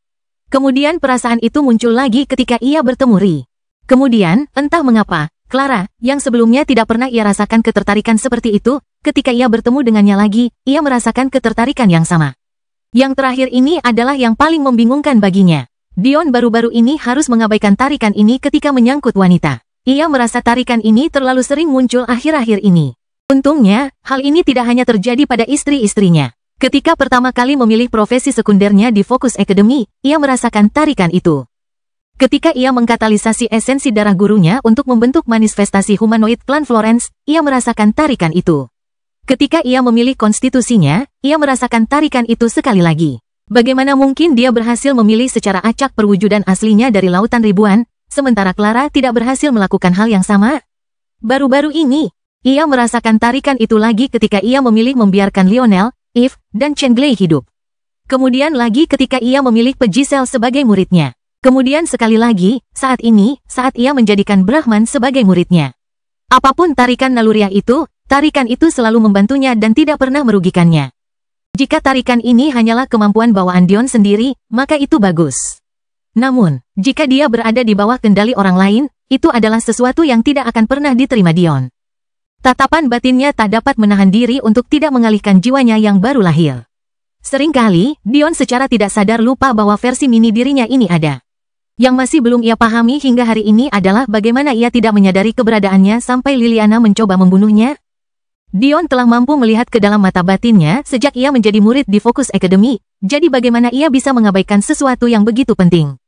Kemudian perasaan itu muncul lagi ketika ia bertemu Ri. Kemudian, entah mengapa, Clara, yang sebelumnya tidak pernah ia rasakan ketertarikan seperti itu, ketika ia bertemu dengannya lagi, ia merasakan ketertarikan yang sama. Yang terakhir ini adalah yang paling membingungkan baginya. Dion baru-baru ini harus mengabaikan tarikan ini ketika menyangkut wanita. Ia merasa tarikan ini terlalu sering muncul akhir-akhir ini. Untungnya, hal ini tidak hanya terjadi pada istri-istrinya. Ketika pertama kali memilih profesi sekundernya di Focus Academy, ia merasakan tarikan itu. Ketika ia mengkatalisasi esensi darah gurunya untuk membentuk manifestasi humanoid klan Florence, ia merasakan tarikan itu. Ketika ia memilih konstitusinya, ia merasakan tarikan itu sekali lagi. Bagaimana mungkin dia berhasil memilih secara acak perwujudan aslinya dari lautan ribuan, sementara Clara tidak berhasil melakukan hal yang sama? Baru-baru ini, ia merasakan tarikan itu lagi ketika ia memilih membiarkan Lionel, Eve, dan Chen Glei hidup. Kemudian lagi ketika ia memilih Pejisel sebagai muridnya. Kemudian sekali lagi, saat ini, saat ia menjadikan Brahman sebagai muridnya. Apapun tarikan naluriah itu, tarikan itu selalu membantunya dan tidak pernah merugikannya. Jika tarikan ini hanyalah kemampuan bawaan Dion sendiri, maka itu bagus. Namun, jika dia berada di bawah kendali orang lain, itu adalah sesuatu yang tidak akan pernah diterima Dion. Tatapan batinnya tak dapat menahan diri untuk tidak mengalihkan jiwanya yang baru lahir. Seringkali, Dion secara tidak sadar lupa bahwa versi mini dirinya ini ada. Yang masih belum ia pahami hingga hari ini adalah bagaimana ia tidak menyadari keberadaannya sampai Liliana mencoba membunuhnya. Dion telah mampu melihat ke dalam mata batinnya sejak ia menjadi murid di Focus Academy, jadi bagaimana ia bisa mengabaikan sesuatu yang begitu penting?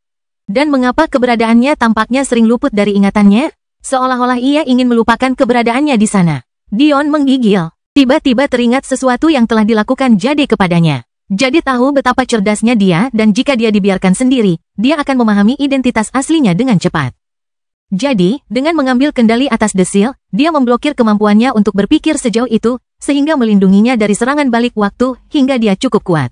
Dan mengapa keberadaannya tampaknya sering luput dari ingatannya? Seolah-olah ia ingin melupakan keberadaannya di sana. Dion menggigil. Tiba-tiba teringat sesuatu yang telah dilakukan Jade kepadanya. Jade tahu betapa cerdasnya dia dan jika dia dibiarkan sendiri, dia akan memahami identitas aslinya dengan cepat. Jadi, dengan mengambil kendali atas The Seal, dia memblokir kemampuannya untuk berpikir sejauh itu, sehingga melindunginya dari serangan balik waktu hingga dia cukup kuat.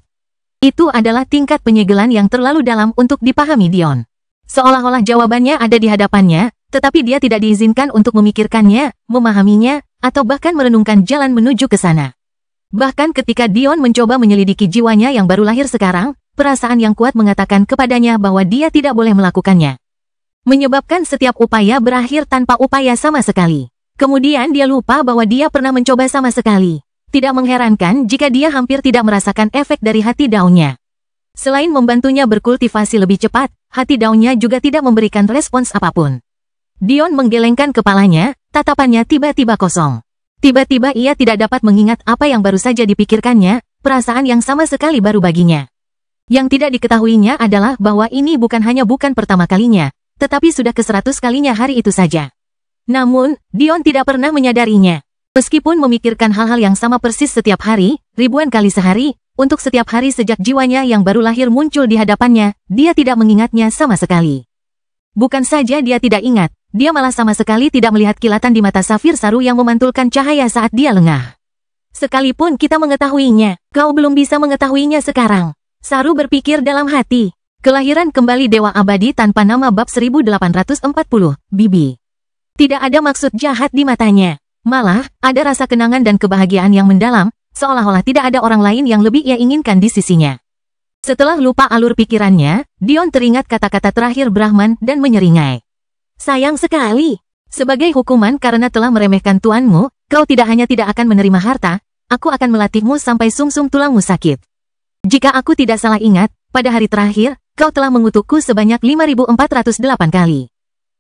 Itu adalah tingkat penyegelan yang terlalu dalam untuk dipahami Dion. Seolah-olah jawabannya ada di hadapannya, tetapi dia tidak diizinkan untuk memikirkannya, memahaminya, atau bahkan merenungkan jalan menuju ke sana. Bahkan ketika Dion mencoba menyelidiki jiwanya yang baru lahir sekarang, perasaan yang kuat mengatakan kepadanya bahwa dia tidak boleh melakukannya. Menyebabkan setiap upaya berakhir tanpa upaya sama sekali. Kemudian dia lupa bahwa dia pernah mencoba sama sekali. Tidak mengherankan jika dia hampir tidak merasakan efek dari hati daunnya. Selain membantunya berkultivasi lebih cepat, hati daunnya juga tidak memberikan respons apapun. Dion menggelengkan kepalanya, tatapannya tiba-tiba kosong. Tiba-tiba ia tidak dapat mengingat apa yang baru saja dipikirkannya, perasaan yang sama sekali baru baginya. Yang tidak diketahuinya adalah bahwa ini bukan pertama kalinya, tetapi sudah ke-100 kalinya hari itu saja. Namun, Dion tidak pernah menyadarinya. Meskipun memikirkan hal-hal yang sama persis setiap hari, ribuan kali sehari, untuk setiap hari sejak jiwanya yang baru lahir muncul di hadapannya, dia tidak mengingatnya sama sekali. Bukan saja dia tidak ingat, dia malah sama sekali tidak melihat kilatan di mata safir Saru yang memantulkan cahaya saat dia lengah. Sekalipun kita mengetahuinya, kau belum bisa mengetahuinya sekarang. Saru berpikir dalam hati. Kelahiran kembali Dewa Abadi tanpa nama bab 1840, Bibi. Tidak ada maksud jahat di matanya. Malah, ada rasa kenangan dan kebahagiaan yang mendalam, seolah-olah tidak ada orang lain yang lebih ia inginkan di sisinya. Setelah lupa alur pikirannya, Dion teringat kata-kata terakhir Brahman dan menyeringai. Sayang sekali. Sebagai hukuman karena telah meremehkan tuanmu, kau tidak hanya tidak akan menerima harta, aku akan melatihmu sampai sumsum tulangmu sakit. Jika aku tidak salah ingat, pada hari terakhir, kau telah mengutukku sebanyak 5.408 kali.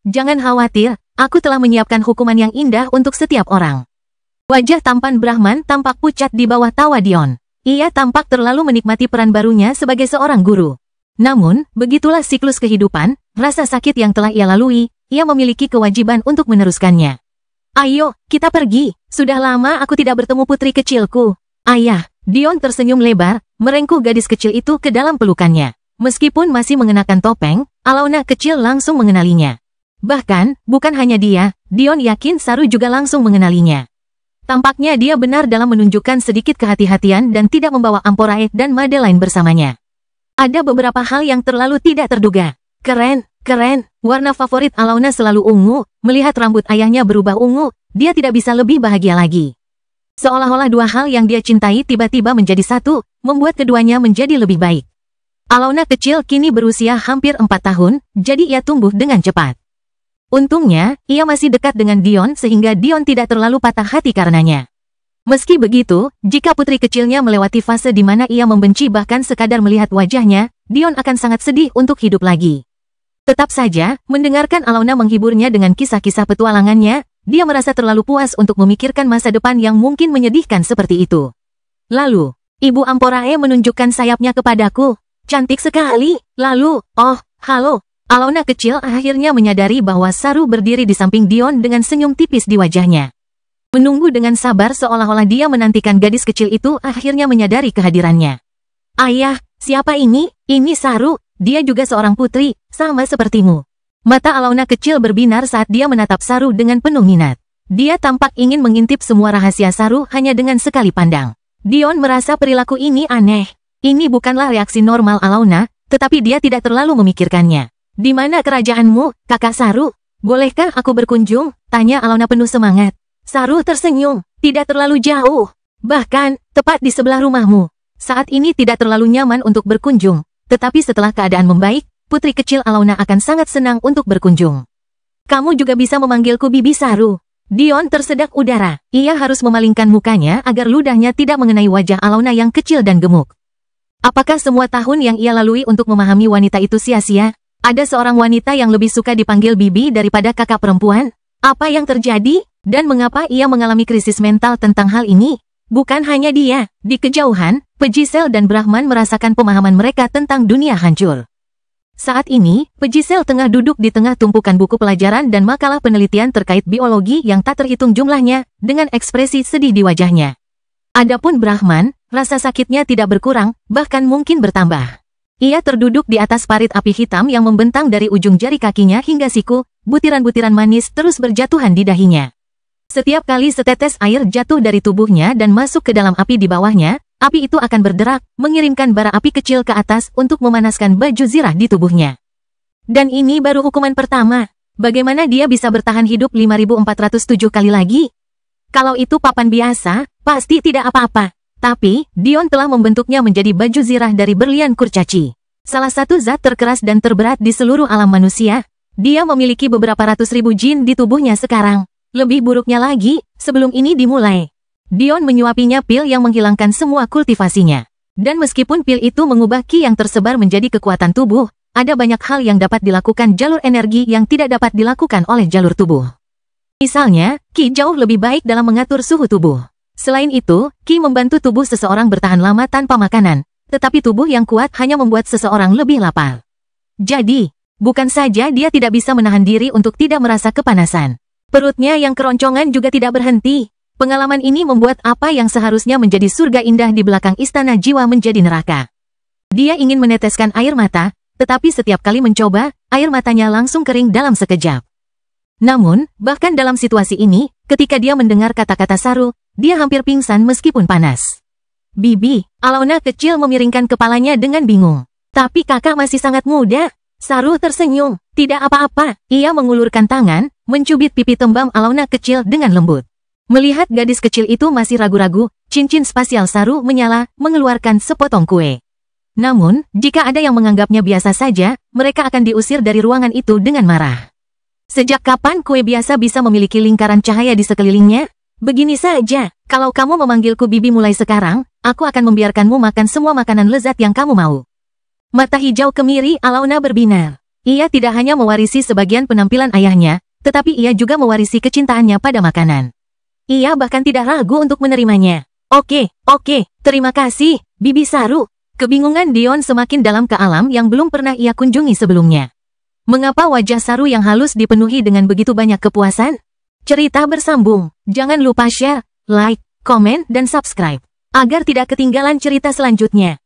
Jangan khawatir, aku telah menyiapkan hukuman yang indah untuk setiap orang. Wajah tampan Brahman tampak pucat di bawah tawa Dion. Ia tampak terlalu menikmati peran barunya sebagai seorang guru. Namun, begitulah siklus kehidupan, rasa sakit yang telah ia lalui, ia memiliki kewajiban untuk meneruskannya. Ayo, kita pergi. Sudah lama aku tidak bertemu putri kecilku. Ayah, Dion tersenyum lebar, merengkuh gadis kecil itu ke dalam pelukannya. Meskipun masih mengenakan topeng, Alona kecil langsung mengenalinya. Bahkan, bukan hanya dia, Dion yakin Saru juga langsung mengenalinya. Tampaknya dia benar dalam menunjukkan sedikit kehati-hatian dan tidak membawa Amporae dan Madeline bersamanya. Ada beberapa hal yang terlalu tidak terduga. Keren, keren, warna favorit Alona selalu ungu, melihat rambut ayahnya berubah ungu, dia tidak bisa lebih bahagia lagi. Seolah-olah dua hal yang dia cintai tiba-tiba menjadi satu, membuat keduanya menjadi lebih baik. Alona kecil kini berusia hampir 4 tahun, jadi ia tumbuh dengan cepat. Untungnya, ia masih dekat dengan Dion sehingga Dion tidak terlalu patah hati karenanya. Meski begitu, jika putri kecilnya melewati fase di mana ia membenci bahkan sekadar melihat wajahnya, Dion akan sangat sedih untuk hidup lagi. Tetap saja, mendengarkan Alona menghiburnya dengan kisah-kisah petualangannya, dia merasa terlalu puas untuk memikirkan masa depan yang mungkin menyedihkan seperti itu. Lalu, Ibu Amporae menunjukkan sayapnya kepadaku. Cantik sekali. Lalu, oh, halo. Alona kecil akhirnya menyadari bahwa Saru berdiri di samping Dion dengan senyum tipis di wajahnya. Menunggu dengan sabar seolah-olah dia menantikan gadis kecil itu akhirnya menyadari kehadirannya. Ayah, siapa ini? Ini Saru, dia juga seorang putri, sama sepertimu. Mata Alona kecil berbinar saat dia menatap Saru dengan penuh minat. Dia tampak ingin mengintip semua rahasia Saru hanya dengan sekali pandang. Dion merasa perilaku ini aneh. Ini bukanlah reaksi normal Alona, tetapi dia tidak terlalu memikirkannya. Di mana kerajaanmu, kakak Saru? Bolehkah aku berkunjung? Tanya Alona penuh semangat. Saru tersenyum, tidak terlalu jauh. Bahkan, tepat di sebelah rumahmu. Saat ini tidak terlalu nyaman untuk berkunjung. Tetapi setelah keadaan membaik, putri kecil Alona akan sangat senang untuk berkunjung. Kamu juga bisa memanggilku Bibi Saru. Dion tersedak udara. Ia harus memalingkan mukanya agar ludahnya tidak mengenai wajah Alona yang kecil dan gemuk. Apakah semua tahun yang ia lalui untuk memahami wanita itu sia-sia? Ada seorang wanita yang lebih suka dipanggil Bibi daripada kakak perempuan? Apa yang terjadi? Dan mengapa ia mengalami krisis mental tentang hal ini? Bukan hanya dia. Di kejauhan, Pejisel dan Brahman merasakan pemahaman mereka tentang dunia hancur. Saat ini, Pejisel tengah duduk di tengah tumpukan buku pelajaran dan makalah penelitian terkait biologi yang tak terhitung jumlahnya, dengan ekspresi sedih di wajahnya. Adapun Brahman, rasa sakitnya tidak berkurang, bahkan mungkin bertambah. Ia terduduk di atas parit api hitam yang membentang dari ujung jari kakinya hingga siku, butiran-butiran manis terus berjatuhan di dahinya. Setiap kali setetes air jatuh dari tubuhnya dan masuk ke dalam api di bawahnya, api itu akan berderak, mengirimkan bara api kecil ke atas untuk memanaskan baju zirah di tubuhnya. Dan ini baru hukuman pertama. Bagaimana dia bisa bertahan hidup 5.407 kali lagi? Kalau itu papan biasa, pasti tidak apa-apa. Tapi, Dion telah membentuknya menjadi baju zirah dari berlian kurcaci. Salah satu zat terkeras dan terberat di seluruh alam manusia. Dia memiliki beberapa ratus ribu jin di tubuhnya sekarang. Lebih buruknya lagi, sebelum ini dimulai. Dion menyuapinya pil yang menghilangkan semua kultivasinya. Dan meskipun pil itu mengubah ki yang tersebar menjadi kekuatan tubuh, ada banyak hal yang dapat dilakukan jalur energi yang tidak dapat dilakukan oleh jalur tubuh. Misalnya, ki jauh lebih baik dalam mengatur suhu tubuh. Selain itu, ki membantu tubuh seseorang bertahan lama tanpa makanan, tetapi tubuh yang kuat hanya membuat seseorang lebih lapar. Jadi, bukan saja dia tidak bisa menahan diri untuk tidak merasa kepanasan. Perutnya yang keroncongan juga tidak berhenti. Pengalaman ini membuat apa yang seharusnya menjadi surga indah di belakang istana jiwa menjadi neraka. Dia ingin meneteskan air mata, tetapi setiap kali mencoba, air matanya langsung kering dalam sekejap. Namun, bahkan dalam situasi ini, ketika dia mendengar kata-kata Saru, dia hampir pingsan meskipun panas. Bibi, Alona kecil memiringkan kepalanya dengan bingung. Tapi kakak masih sangat muda. Saru tersenyum. Tidak apa-apa. Ia mengulurkan tangan, mencubit pipi tembam Alona kecil dengan lembut. Melihat gadis kecil itu masih ragu-ragu, cincin spasial Saru menyala, mengeluarkan sepotong kue. Namun, jika ada yang menganggapnya biasa saja, mereka akan diusir dari ruangan itu dengan marah. Sejak kapan kue biasa bisa memiliki lingkaran cahaya di sekelilingnya? Begini saja, kalau kamu memanggilku Bibi mulai sekarang, aku akan membiarkanmu makan semua makanan lezat yang kamu mau. Mata hijau kemiri Alona berbinar. Ia tidak hanya mewarisi sebagian penampilan ayahnya, tetapi ia juga mewarisi kecintaannya pada makanan. Ia bahkan tidak ragu untuk menerimanya. Oke, terima kasih, Bibi Saru. Kebingungan Dion semakin dalam ke alam yang belum pernah ia kunjungi sebelumnya. Mengapa wajah Saru yang halus dipenuhi dengan begitu banyak kepuasan? Cerita bersambung. Jangan lupa share, like, komen, dan subscribe, agar tidak ketinggalan cerita selanjutnya.